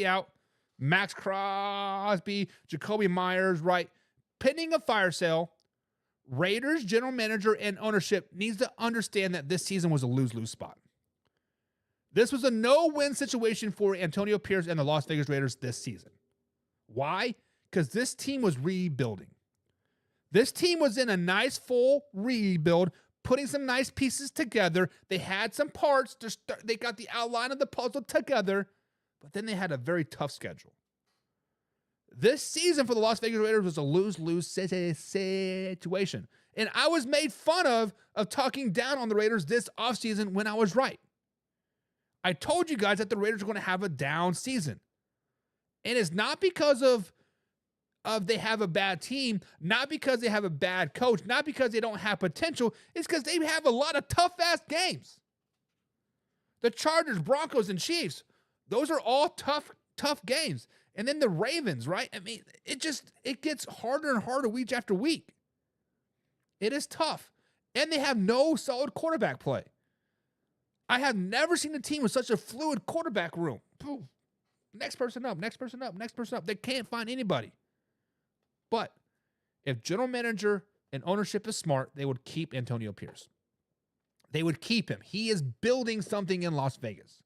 [SPEAKER 4] out, Max Crosby, Jacoby Myers, right? Pending a fire sale, Raiders general manager and ownership needs to understand that this season was a lose-lose spot. This was a no-win situation for Antonio Pierce and the Las Vegas Raiders this season. Why? Because this team was rebuilding. This team was in a nice full rebuild, putting some nice pieces together. They had some parts to start. They got the outline of the puzzle together, but then they had a very tough schedule. This season for the Las Vegas Raiders was a lose-lose situation. And I was made fun of talking down on the Raiders this offseason when I was right. I told you guys that the Raiders are going to have a down season. And it's not because of they have a bad team, not because they have a bad coach, not because they don't have potential. It's because they have a lot of tough-ass games. The Chargers, Broncos, and Chiefs, those are all tough tough games. And then the Ravens, right? I mean, it gets harder and harder week after week. It is tough. And they have no solid quarterback play. I have never seen a team with such a fluid quarterback room. Poof. Next person up, next person up, next person up. They can't find anybody. But if general manager and ownership is smart, they would keep Antonio Pierce. They would keep him. He is building something in Las Vegas.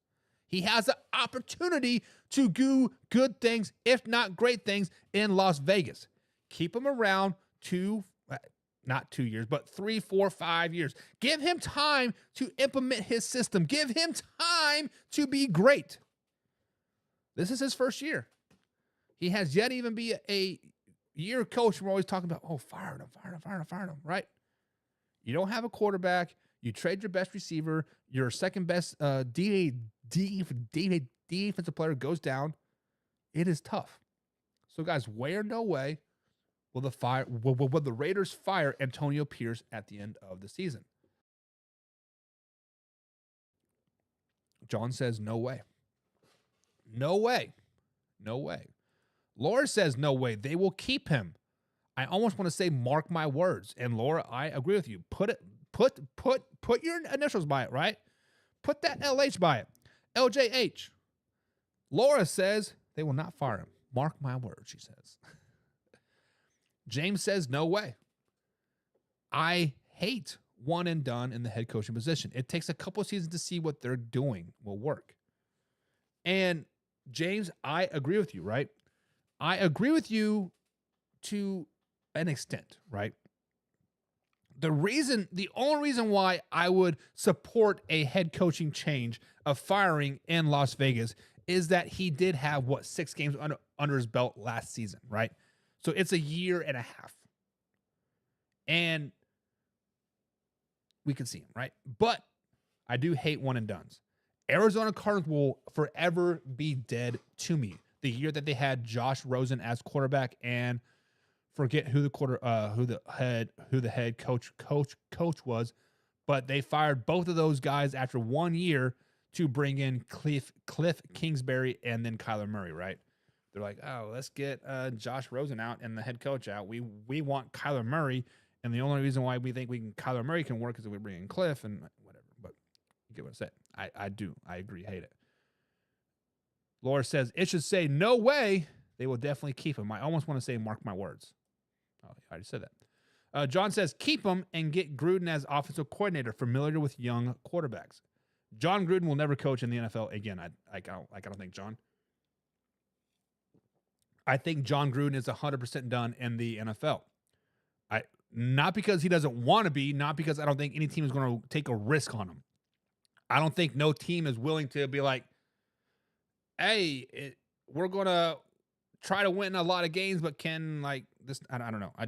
[SPEAKER 4] He has the opportunity to do good things, if not great things, in Las Vegas. Keep him around not 2 years, but 3, 4, 5 years. Give him time to implement his system. Give him time to be great. This is his first year. He has yet to even be a year coach. We're always talking about, fired him, right? You don't have a quarterback. You trade your best receiver. Your second best defensive player goes down. It is tough. So, guys, way or no way will the Raiders fire Antonio Pierce at the end of the season? John says, no way. No way. No way. Laura says, no way. They will keep him. I almost want to say, mark my words. And Laura, I agree with you. Put your initials by it, right? Put that LH by it. LJH. Laura says they will not fire him. Mark my words, she says. James says, no way. I hate one and done in the head coaching position. It takes a couple of seasons to see what they're doing will work. And James, I agree with you, right? I agree with you to an extent, right? The only reason why I would support a head coaching change of firing in Las Vegas is that he did have, 6 games under his belt last season, right? So it's a year and a half. And we can see him, right? But I do hate one and dones. Arizona Cardinals will forever be dead to me. The year that they had Josh Rosen as quarterback, and forget who the head coach was, but they fired both of those guys after 1 year to bring in Cliff Kingsbury and then Kyler Murray, right? They're like, let's get Josh Rosen out and the head coach out. We want Kyler Murray, and the only reason why we think Kyler Murray can work is if we bring in Cliff and whatever. But you get what I'm saying. I do. I agree. Hate it. Laura says, it should say, no way. They will definitely keep him. I almost want to say, mark my words. Oh, I already said that. John says, keep him and get Gruden as offensive coordinator, familiar with young quarterbacks. John Gruden will never coach in the NFL again. I don't think John. I think John Gruden is 100% done in the NFL. Not because he doesn't want to be, not because I don't think any team is going to take a risk on him. I don't think no team is willing to be like, hey, we're going to try to win a lot of games, but can like this? I don't know. I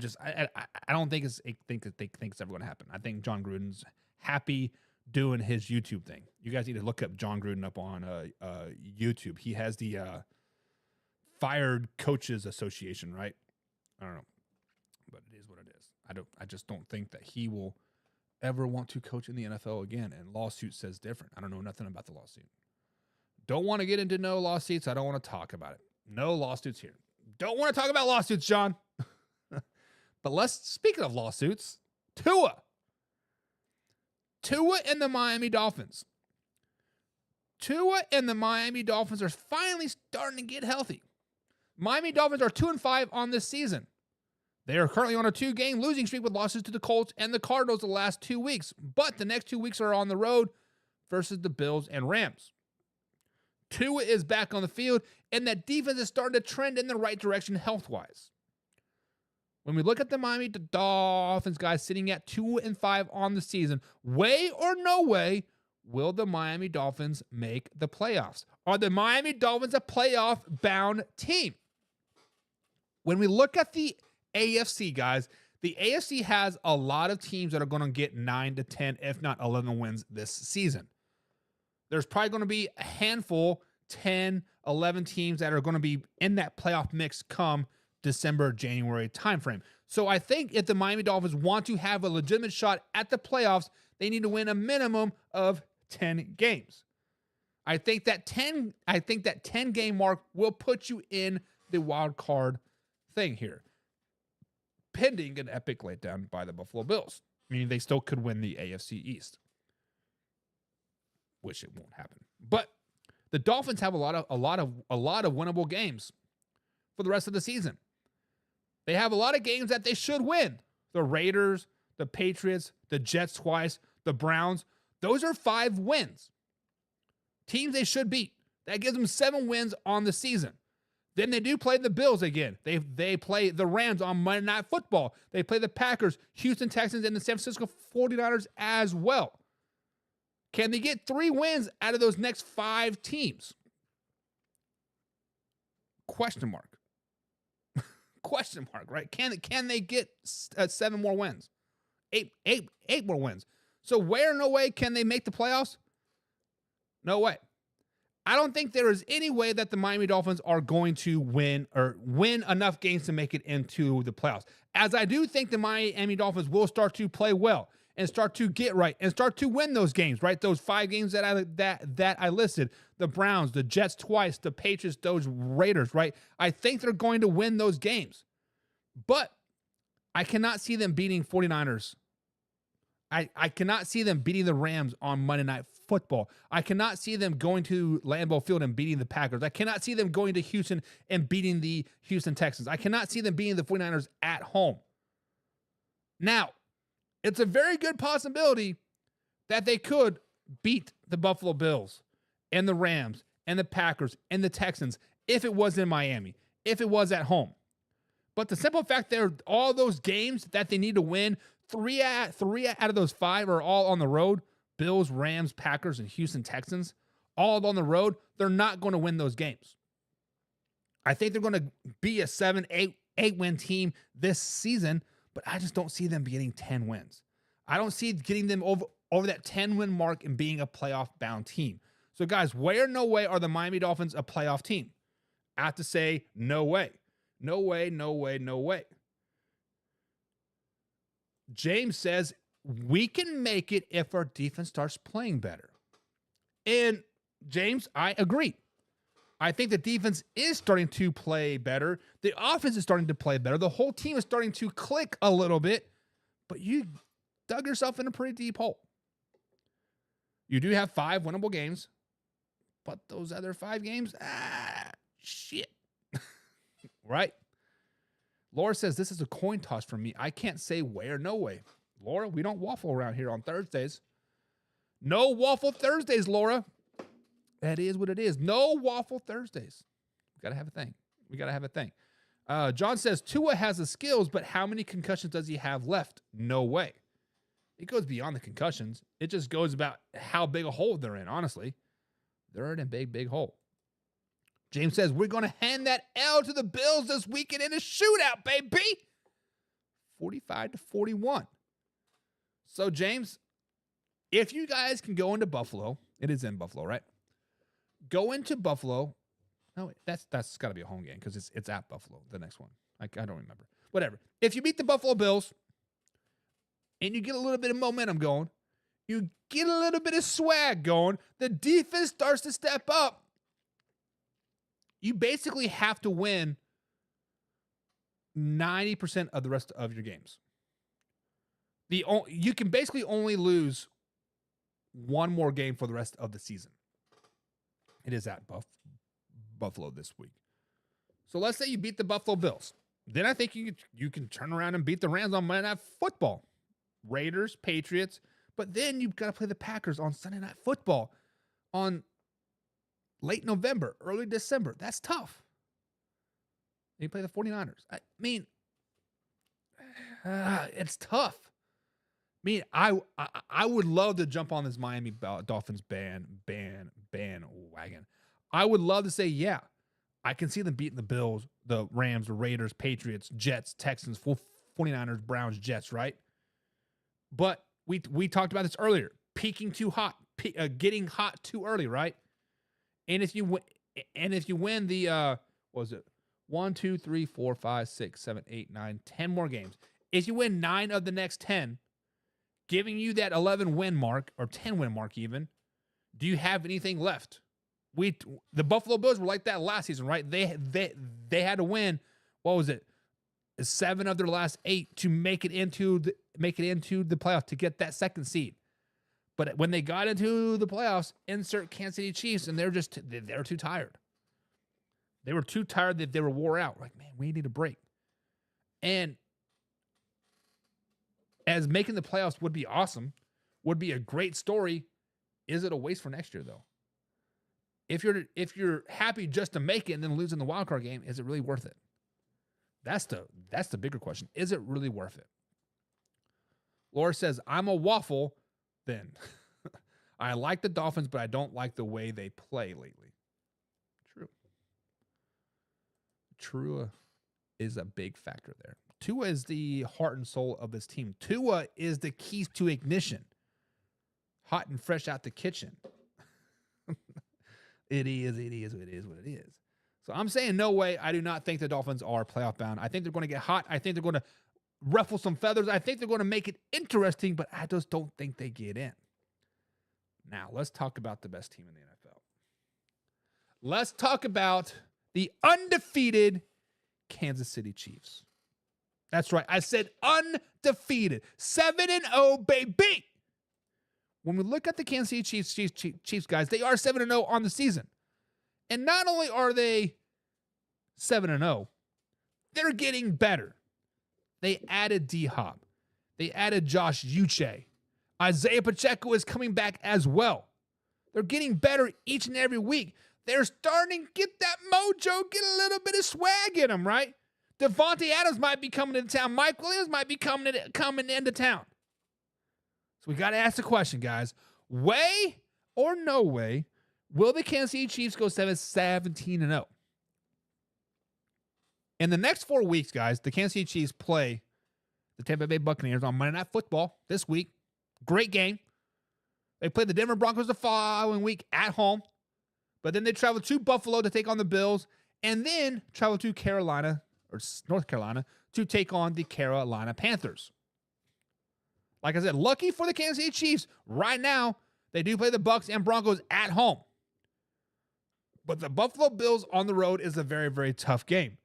[SPEAKER 4] don't think it's ever going to happen. I think John Gruden's happy doing his YouTube thing. You guys need to look up John Gruden up on YouTube. He has the Fired Coaches Association, right? I don't know, but it is what it is. I just don't think that he will ever want to coach in the NFL again. And lawsuit says different. I don't know nothing about the lawsuit. Don't want to get into no lawsuits. I don't want to talk about it. No lawsuits here. Don't want to talk about lawsuits, John. But speaking of lawsuits, Tua and the Miami Dolphins. Tua and the Miami Dolphins are finally starting to get healthy. Miami Dolphins are 2-5 on this season. They are currently on a 2-game losing streak with losses to the Colts and the Cardinals the last 2 weeks. But the next 2 weeks are on the road versus the Bills and Rams. Tua is back on the field, and that defense is starting to trend in the right direction health-wise. When we look at the Miami Dolphins, guys, sitting at 2-5 on the season, way or no way will the Miami Dolphins make the playoffs? Are the Miami Dolphins a playoff-bound team? When we look at the AFC, guys, the AFC has a lot of teams that are going to get 9 to 10, if not 11 wins this season. There's probably going to be a handful, 10, 11 teams that are going to be in that playoff mix come December, January timeframe. So I think if the Miami Dolphins want to have a legitimate shot at the playoffs, they need to win a minimum of 10 games. I think that 10 game mark will put you in the wild card thing here, pending an epic letdown by the Buffalo Bills, meaning they still could win the AFC East, which it won't happen. But the Dolphins have a lot of winnable games for the rest of the season. They have a lot of games that they should win. The Raiders, the Patriots, the Jets twice, the Browns. Those are 5 wins. Teams they should beat. That gives them 7 wins on the season. Then they do play the Bills again. They play the Rams on Monday Night Football. They play the Packers, Houston Texans, and the San Francisco 49ers as well. Can they get 3 wins out of those next 5 teams? Question mark. Question mark, right? Can they get 7 more wins? 8 more wins. So where, no way, can they make the playoffs? No way. I don't think there is any way that the Miami Dolphins are going to win enough games to make it into the playoffs. As I do think the Miami Dolphins will start to play well and start to get right and start to win those games, right? Those 5 games that I listed, the Browns, the Jets twice, the Patriots, those Raiders, right? I think they're going to win those games. But I cannot see them beating 49ers. I cannot see them beating the Rams on Monday Night Football. I cannot see them going to Lambeau Field and beating the Packers. I cannot see them going to Houston and beating the Houston Texans. I cannot see them beating the 49ers at home. Now, it's a very good possibility that they could beat the Buffalo Bills and the Rams and the Packers and the Texans if it was in Miami, if it was at home. But the simple fact they're all those games that they need to win, 3 out of those 5 are all on the road. Bills, Rams, Packers, and Houston Texans, all on the road. They're not going to win those games. I think they're going to be a 7-8 win team this season, but I just don't see them getting 10 wins. I don't see getting them over that 10-win mark and being a playoff-bound team. So, guys, where, no way, are the Miami Dolphins a playoff team? I have to say, no way. No way, no way, no way. James says, we can make it if our defense starts playing better. And, James, I agree. I think the defense is starting to play better. The offense is starting to play better. The whole team is starting to click a little bit. But you dug yourself in a pretty deep hole. You do have 5 winnable games. But those other 5 games, shit. Right? Laura says, this is a coin toss for me. I can't say where, no way. Laura, we don't waffle around here on Thursdays. No waffle Thursdays, Laura. That is what it is. No waffle Thursdays. We got to have a thing. John says, Tua has the skills, but how many concussions does he have left? No way. It goes beyond the concussions. It just goes about how big a hole they're in, honestly. They're in a big, big hole. James says, we're going to hand that L to the Bills this weekend in a shootout, baby. 45-41. So, James, if you guys can go into Buffalo, it is in Buffalo, right? Go into Buffalo. No, that's got to be a home game because it's at Buffalo, the next one. I don't remember. Whatever. If you beat the Buffalo Bills and you get a little bit of momentum going, you get a little bit of swag going, the defense starts to step up, you basically have to win 90% of the rest of your games. You can basically only lose 1 more game for the rest of the season. It is at Buffalo this week. So let's say you beat the Buffalo Bills. Then I think you can turn around and beat the Rams on Monday Night Football. Raiders, Patriots. But then you've got to play the Packers on Sunday Night Football on late November, early December. That's tough. You play the 49ers. I mean, it's tough. I mean, I would love to jump on this Miami Dolphins bandwagon. I would love to say, yeah, I can see them beating the Bills, the Rams, the Raiders, Patriots, Jets, Texans, 49ers, Browns, Jets, right? But we talked about this earlier. Peaking too hot, getting hot too early, right? And if you win the what was it? 1, 2, 3, 4, 5, 6, 7, 8, 9, 10 more games. If you win 9 of the next 10, giving you that 11 win mark or 10 win mark even, do you have anything left? The Buffalo Bills were like that last season, right? They had to win. What was it? 7 of their last 8 to make it into the playoffs to get that second seed. But when they got into the playoffs, insert Kansas City Chiefs, and they're too tired. They were too tired that they were wore out. Like, man, we need a break. And as making the playoffs would be awesome, would be a great story, is it a waste for next year though? If you're happy just to make it and then losing the wild card game, is it really worth it? That's the bigger question. Is it really worth it? Laura says, I'm a waffle then. I like the Dolphins, but I don't like the way they play lately. True is a big factor there. Tua is the heart and soul of this team. Tua is the keys to ignition. Hot and fresh out the kitchen. It is what it is. So I'm saying no way. I do not think the Dolphins are playoff bound. I think they're going to get hot. I think they're going to ruffle some feathers. I think they're going to make it interesting, but I just don't think they get in. Now, let's talk about the best team in the NFL. Let's talk about the undefeated Kansas City Chiefs. That's right. I said undefeated. 7-0, baby. When we look at the Kansas City Chiefs, guys, they are 7-0 on the season. And not only are they 7-0, they're getting better. They added D-Hop. They added Josh Uche. Isaiah Pacheco is coming back as well. They're getting better each and every week. They're starting to get that mojo, get a little bit of swag in them, right? Devontae Adams might be coming into town. Mike Williams might be coming into town. So we got to ask the question, guys. Way or no way will the Kansas City Chiefs go 17-0? In the next 4 weeks, guys, the Kansas City Chiefs play the Tampa Bay Buccaneers on Monday Night Football this week. Great game. They play the Denver Broncos the following week at home. But then they travel to Buffalo to take on the Bills, and then travel to Carolina, or North Carolina, to take on the Carolina Panthers. Like I said, lucky for the Kansas City Chiefs, right now, they do play the Bucs and Broncos at home. But the Buffalo Bills on the road is a very, very tough game.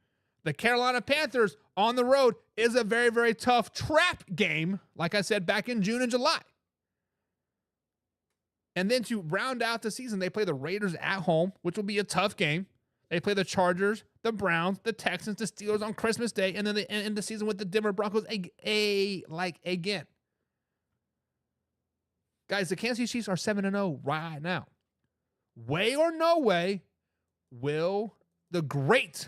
[SPEAKER 4] The Carolina Panthers on the road is a very, very tough trap game, like I said back in June and July. And then to round out the season, they play the Raiders at home, which will be a tough game. They play the Chargers, the Browns, the Texans, the Steelers on Christmas Day, and then they end the season with the Denver Broncos again. Guys, the Kansas City Chiefs are 7-0 right now. Way or no way will the great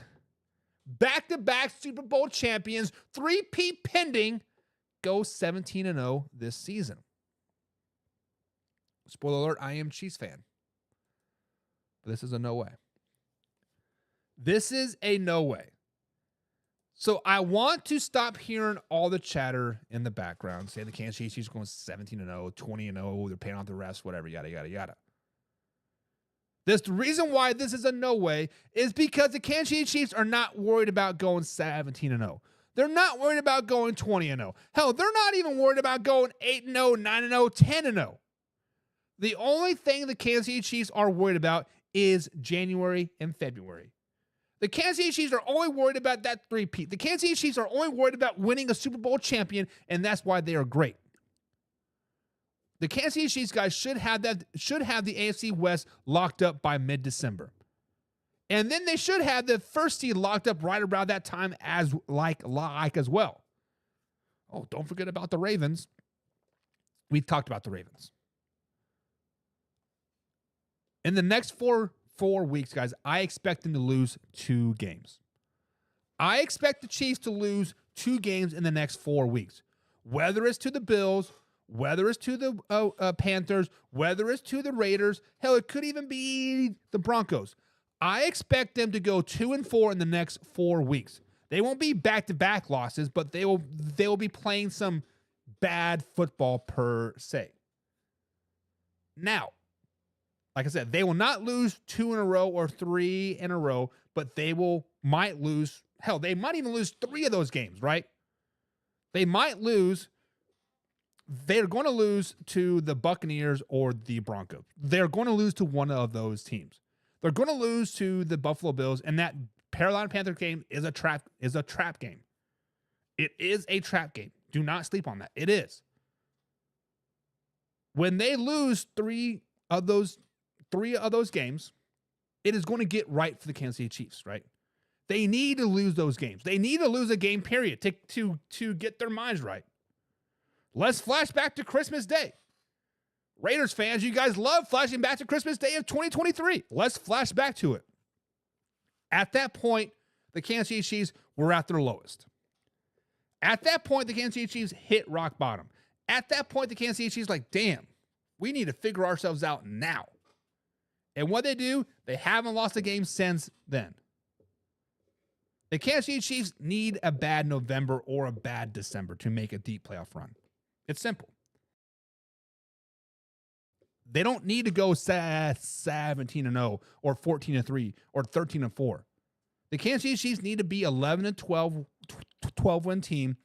[SPEAKER 4] back-to-back Super Bowl champions, 3-peat pending, go 17-0 this season? Spoiler alert, I am Chiefs fan. But this is a no way. This is a no way. So I want to stop hearing all the chatter in the background, saying the Kansas City Chiefs are going 17-0, 20-0, they're paying off the refs, whatever, yada, yada, yada. The reason why this is a no way is because the Kansas City Chiefs are not worried about going 17-0. They're not worried about going 20-0. Hell, they're not even worried about going 8-0, 9-0, 10-0. The only thing the Kansas City Chiefs are worried about is January and February. The Kansas City Chiefs are only worried about that three-peat. The Kansas City Chiefs are only worried about winning a Super Bowl champion, and that's why they are great. The Kansas City Chiefs, guys, should have the AFC West locked up by mid-December. And then they should have the first seed locked up right around that time as well. Oh, don't forget about the Ravens. We've talked about the Ravens. In the next four weeks, guys, I expect them to lose 2 games. I expect the Chiefs to lose 2 games in the next 4 weeks. Whether it's to the Bills, whether it's to the Panthers, whether it's to the Raiders, hell, it could even be the Broncos. I expect them to go 2-4 in the next 4 weeks. They won't be back-to-back losses, but they will be playing some bad football per se. Now, like I said, they will not lose 2 in a row or 3 in a row, but they might lose. Hell, they might even lose 3 of those games, right? They might lose. They're going to lose to the Buccaneers or the Broncos. They're going to lose to one of those teams. They're going to lose to the Buffalo Bills, and that Carolina Panther game is a trap game. It is a trap game. Do not sleep on that. It is. When they lose three of those games, it is going to get right for the Kansas City Chiefs, right? They need to lose those games. They need to lose a game, period, to get their minds right. Let's flash back to Christmas Day. Raiders fans, you guys love flashing back to Christmas Day of 2023. Let's flash back to it. At that point, the Kansas City Chiefs were at their lowest. At that point, the Kansas City Chiefs hit rock bottom. At that point, the Kansas City Chiefs like, damn, we need to figure ourselves out now. And what they do, they haven't lost a game since then. The Kansas City Chiefs need a bad November or a bad December to make a deep playoff run. It's simple. They don't need to go 17-0 or 14-3 or 13-4. The Kansas City Chiefs need to be 11-12 win team,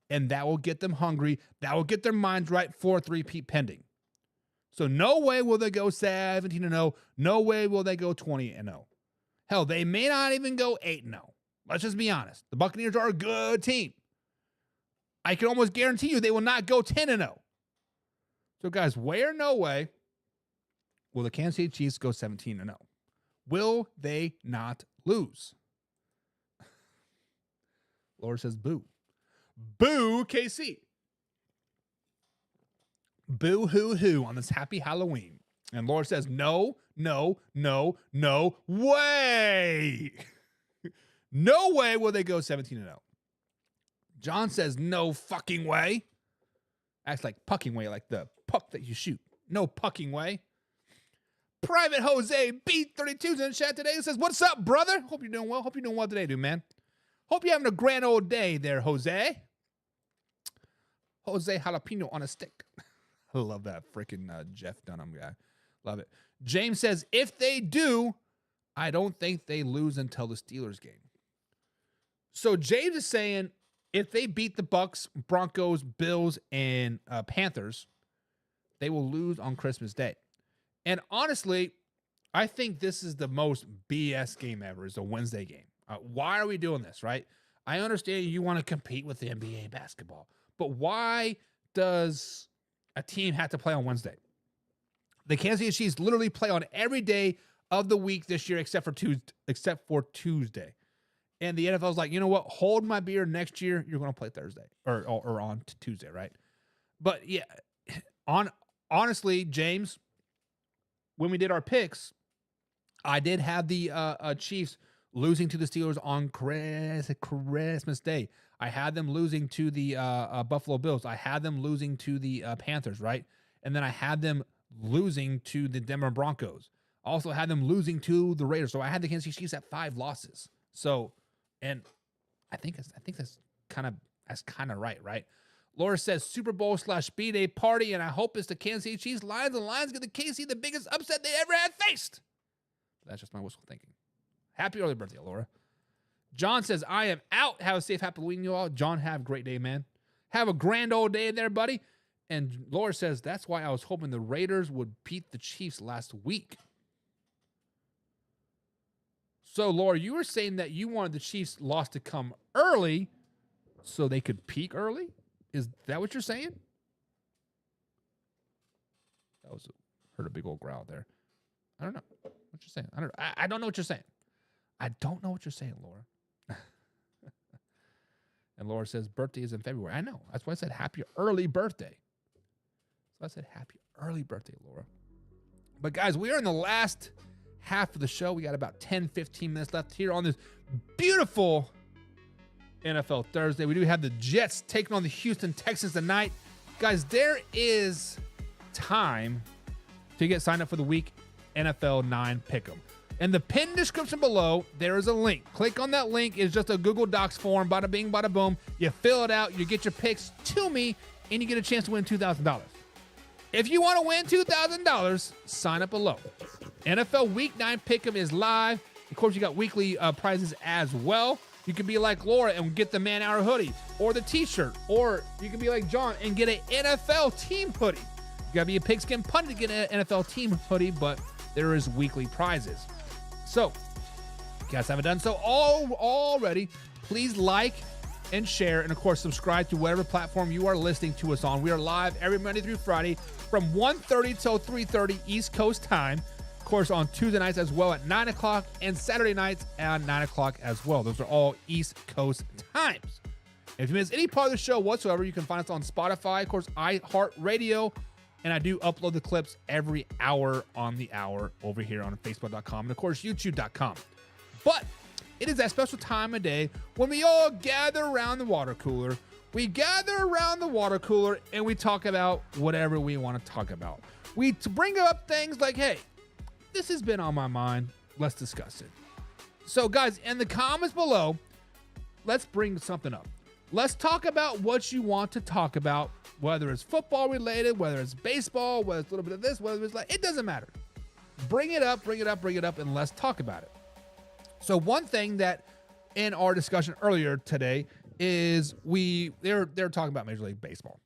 [SPEAKER 4] and that will get them hungry. That will get their minds right for a three-peat pending. So no way will they go 17-0. No way will they go 20-0. Hell, they may not even go 8-0. Let's just be honest. The Buccaneers are a good team. I can almost guarantee you they will not go 10-0. So guys, way or no way will the Kansas City Chiefs go 17-0. Will they not lose? Laura says boo. Boo KC. Boo hoo hoo on this happy Halloween. And Laura says no way. No way will they go 17-0. John says no fucking way. Acts like pucking way, like the puck that you shoot. No pucking way. Private Jose B32's in the chat today. He says, what's up, brother? Hope you're doing well. Hope you're doing well today, dude, man. Hope you're having a grand old day there, Jose. Jose Jalapeno on a stick. I love that freaking Jeff Dunham guy. Love it. James says, if they do, I don't think they lose until the Steelers game. So James is saying if they beat the Bucks, Broncos, Bills, and Panthers, they will lose on Christmas Day. And honestly, I think this is the most BS game ever, is a Wednesday game. Why are we doing this, right? I understand you want to compete with the NBA basketball, but why does a team have to play on Wednesday? The Kansas City Chiefs literally play on every day of the week this year except for Tuesday. And the NFL's like, you know what? Hold my beer. Next year, you're going to play Thursday or on Tuesday, right? But yeah, honestly, James, when we did our picks, I did have the Chiefs losing to the Steelers on Christmas Day. I had them losing to the Buffalo Bills. I had them losing to the Panthers, right? And then I had them losing to the Denver Broncos. Also had them losing to the Raiders. So I had the Kansas City Chiefs at 5 losses. So, and I think that's kind of right? Laura says Super Bowl / B-Day party, and I hope it's the Kansas City Chiefs. Lions and Lions get the KC the biggest upset they ever had faced. But that's just my wishful thinking. Happy early birthday, Laura. John says, I am out. Have a safe Halloween, you all. John, have a great day, man. Have a grand old day there, buddy. And Laura says, that's why I was hoping the Raiders would beat the Chiefs last week. So, Laura, you were saying that you wanted the Chiefs' loss to come early so they could peak early? Is that what you're saying? Heard a big old growl there. I don't know what you're saying. I don't know what you're saying. I don't know what you're saying, Laura. And Laura says birthday is in February. I know. That's why I said happy early birthday. So I said happy early birthday, Laura. But guys, we are in the last half of the show. We got about 10, 15 minutes left here on this beautiful NFL Thursday. We do have the Jets taking on the Houston Texans tonight. Guys, there is time to get signed up for the week NFL 9 Pick'em. In the pinned description below, there is a link. Click on that link. It's just a Google Docs form. Bada bing, bada boom. You fill it out. You get your picks to me, and you get a chance to win $2,000. If you want to win $2,000, sign up below. NFL Week 9 Pick'em is live. Of course, you got weekly prizes as well. You can be like Laura and get the Man Hour hoodie or the t-shirt, or you can be like John and get an NFL team hoodie. You got to be a pigskin pundit to get an NFL team hoodie, but there is weekly prizes. So, if you guys haven't done so already, please like and share, and of course, subscribe to whatever platform you are listening to us on. We are live every Monday through Friday from 1:30 till 3:30 East Coast time. Of course, on Tuesday nights as well at 9 o'clock, and Saturday nights at 9 o'clock as well. Those are all East Coast times. If you miss any part of the show whatsoever, you can find us on Spotify, of course, iHeartRadio, and I do upload the clips every hour on the hour over here on Facebook.com and, of course, YouTube.com. But it is that special time of day when we all gather around the water cooler. We gather around the water cooler and we talk about whatever we want to talk about. We bring up things like, hey, this has been on my mind. Let's discuss it. So, guys, in the comments below, let's bring something up. Let's talk about what you want to talk about, whether it's football related, whether it's baseball, whether it's a little bit of this, whether it's like, it doesn't matter. Bring it up, and let's talk about it. So one thing that in our discussion earlier today is they're talking about Major League Baseball.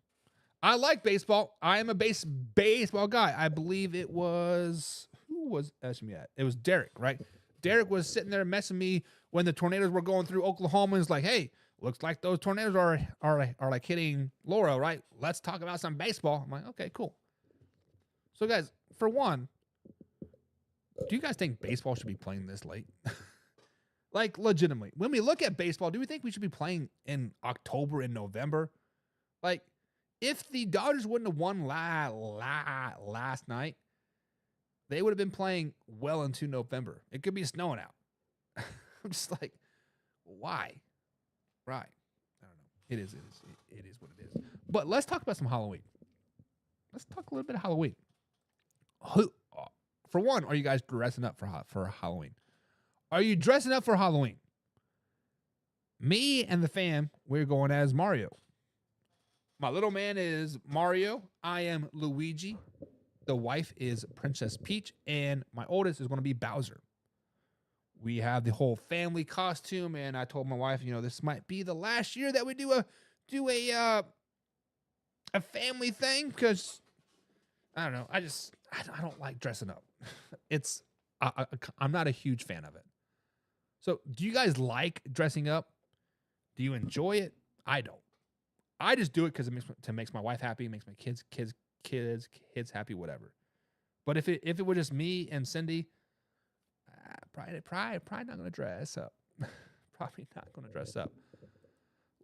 [SPEAKER 4] I like baseball. I am a baseball guy. I believe it was, who was asking me that? It was Derek, right? Derek was sitting there messing me when the tornadoes were going through Oklahoma. And it's like, hey, looks like those tornadoes are like hitting Laura, right? Let's talk about some baseball. I'm like, okay, cool. So guys, for one, do you guys think baseball should be playing this late? Like, legitimately, when we look at baseball, do we think we should be playing in October and November? Like, if the Dodgers wouldn't have won last night, they would have been playing well into November. It could be snowing out. I'm just like, why? Right. I don't know. It is what it is. But let's talk about some Halloween. Let's talk a little bit of Halloween. For one, are you guys dressing up for Halloween? Are you dressing up for Halloween? Me and the fam, we're going as Mario. My little man is Mario. I am Luigi. The wife is Princess Peach. And my oldest is going to be Bowser. We have the whole family costume. And I told my wife, this might be the last year that we do a family thing. Because, I don't know. I don't like dressing up. I'm not a huge fan of it. So, do you guys like dressing up? Do you enjoy it? I don't. I just do it because it makes my wife happy, makes my kids happy, whatever. But if it were just me and Cindy, probably not going to dress up. Probably not going to dress up.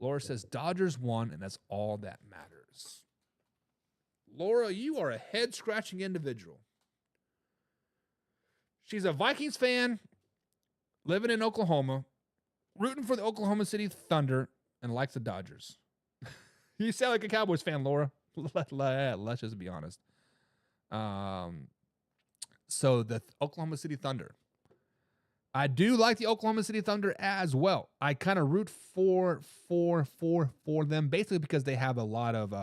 [SPEAKER 4] Laura says Dodgers won, and that's all that matters. Laura, you are a head-scratching individual. She's a Vikings fan, living in Oklahoma, rooting for the Oklahoma City Thunder, and likes the Dodgers. You sound like a Cowboys fan, Laura. Let's just be honest. So the Oklahoma City Thunder. I do like the Oklahoma City Thunder as well. I kind of root for them, basically because they have a lot of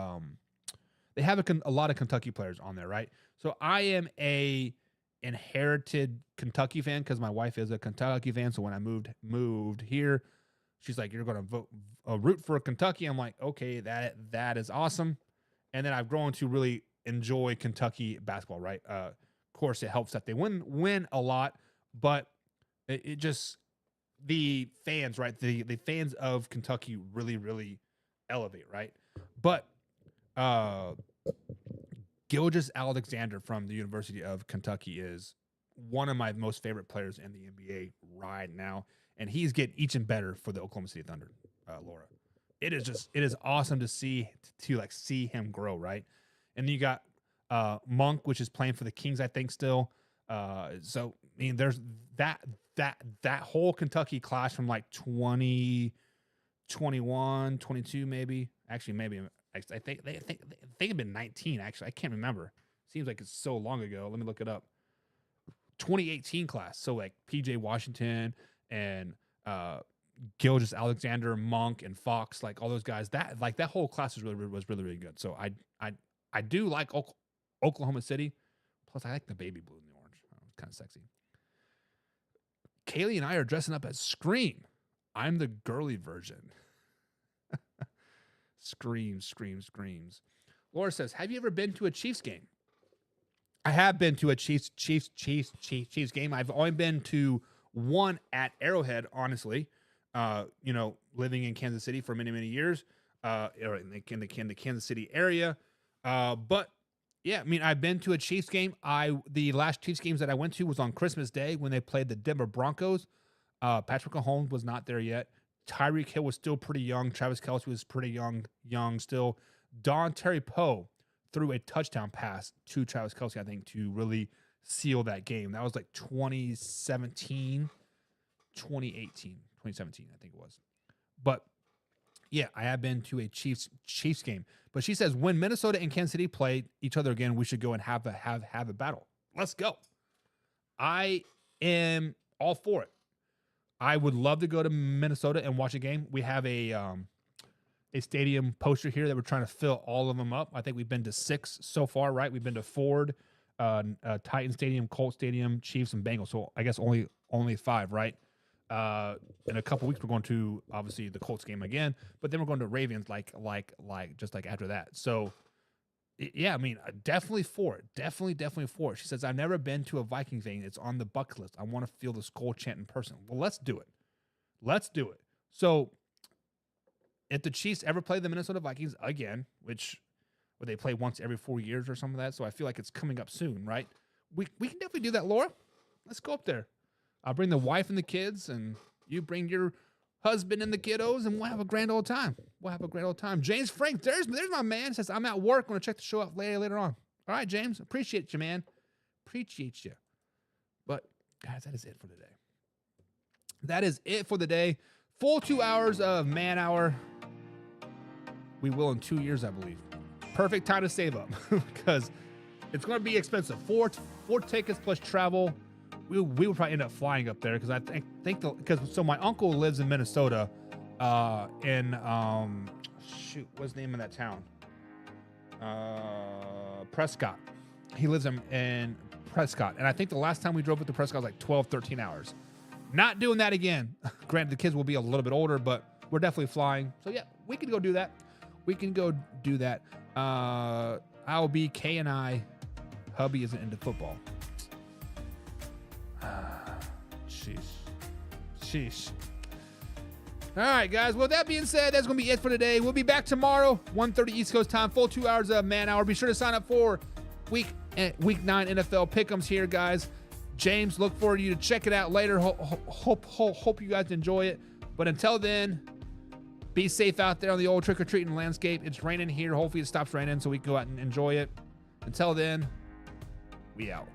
[SPEAKER 4] Kentucky players on there, right? So I am a inherited Kentucky fan because my wife is a Kentucky fan. So when I moved here, she's like, "You're going to root for Kentucky." I'm like, "Okay, that is awesome." And then I've grown to really enjoy Kentucky basketball, right? Of course, it helps that they win a lot, but it just the fans, right? The fans of Kentucky really, really elevate, right? But Gilgeous-Alexander from the University of Kentucky is one of my most favorite players in the NBA right now, and he's getting each and better for the Oklahoma City Thunder, Laura. It is awesome to see him grow, right? And then you got Monk, which is playing for the Kings, I think, still. So I mean, there's that whole Kentucky class from like 2021, 22, maybe. Actually, maybe I think it'd been 19. Actually, I can't remember. Seems like it's so long ago. Let me look it up. 2018 class. So like PJ Washington and Gilgeous-Alexander, Monk, and Fox, like all those guys. That whole class was really good. So I do like Oklahoma City. Plus, I like the baby blue and the orange. It's kind of sexy. Kaylee and I are dressing up as Scream. I'm the girly version. Screams. Laura says, "Have you ever been to a Chiefs game?" I have been to a Chiefs game. I've only been to one at Arrowhead, honestly. Living in Kansas City for many, many years, or in the Kansas City area. But yeah, I mean, I've been to a Chiefs game. The last Chiefs games that I went to was on Christmas Day when they played the Denver Broncos. Patrick Mahomes was not there yet. Tyreek Hill was still pretty young. Travis Kelce was pretty young still. Don Terry Poe threw a touchdown pass to Travis Kelce, I think, to really seal that game. That was like 2017, I think it was. But yeah, I have been to a Chiefs game. But she says when Minnesota and Kansas City play each other again, we should go and have a battle. Let's go. I am all for it. I would love to go to Minnesota and watch a game. We have a stadium poster here that we're trying to fill all of them up. I think we've been to 6 so far, right? We've been to Ford, Titan Stadium, Colt Stadium, Chiefs, and Bengals. So I guess only 5, right? In a couple weeks, we're going to obviously the Colts game again, but then we're going to Ravens like after that. So yeah, I mean, definitely for it. Definitely for it. She says, I've never been to a Viking game. It's on the bucket list. I want to feel the Skull chant in person. Well, let's do it. So if the Chiefs ever play the Minnesota Vikings again, which they play once every 4 years or something like that, so I feel like it's coming up soon, right? We can definitely do that, Laura. Let's go up there. I'll bring the wife and the kids, and you bring your husband and the kiddos, and we'll have a grand old time. James Frank, there's my man. Says, I'm at work. I'm going to check the show out later on. All right, James. Appreciate you, man. Appreciate you. But, guys, that is it for the day. Full 2 hours of man hour. We will in 2 years, I believe. Perfect time to save up because it's going to be expensive. Four tickets plus travel. We would probably end up flying up there because I think so my uncle lives in Minnesota, in what's the name of that town? Prescott. He lives in Prescott, and I think the last time we drove up to Prescott was like 12, 13 hours. Not doing that again. Granted, the kids will be a little bit older, but we're definitely flying. So yeah, we can go do that. I'll be Kay and I. Hubby isn't into football. Sheesh. All right, guys. Well, that being said, that's going to be it for today. We'll be back tomorrow, 1:30 East Coast time, full 2 hours of man hour. Be sure to sign up for week 9 NFL pick'ems here, guys. James, look forward to you to check it out later. Hope you guys enjoy it. But until then, be safe out there on the old trick-or-treating landscape. It's raining here. Hopefully it stops raining so we can go out and enjoy it. Until then, we out.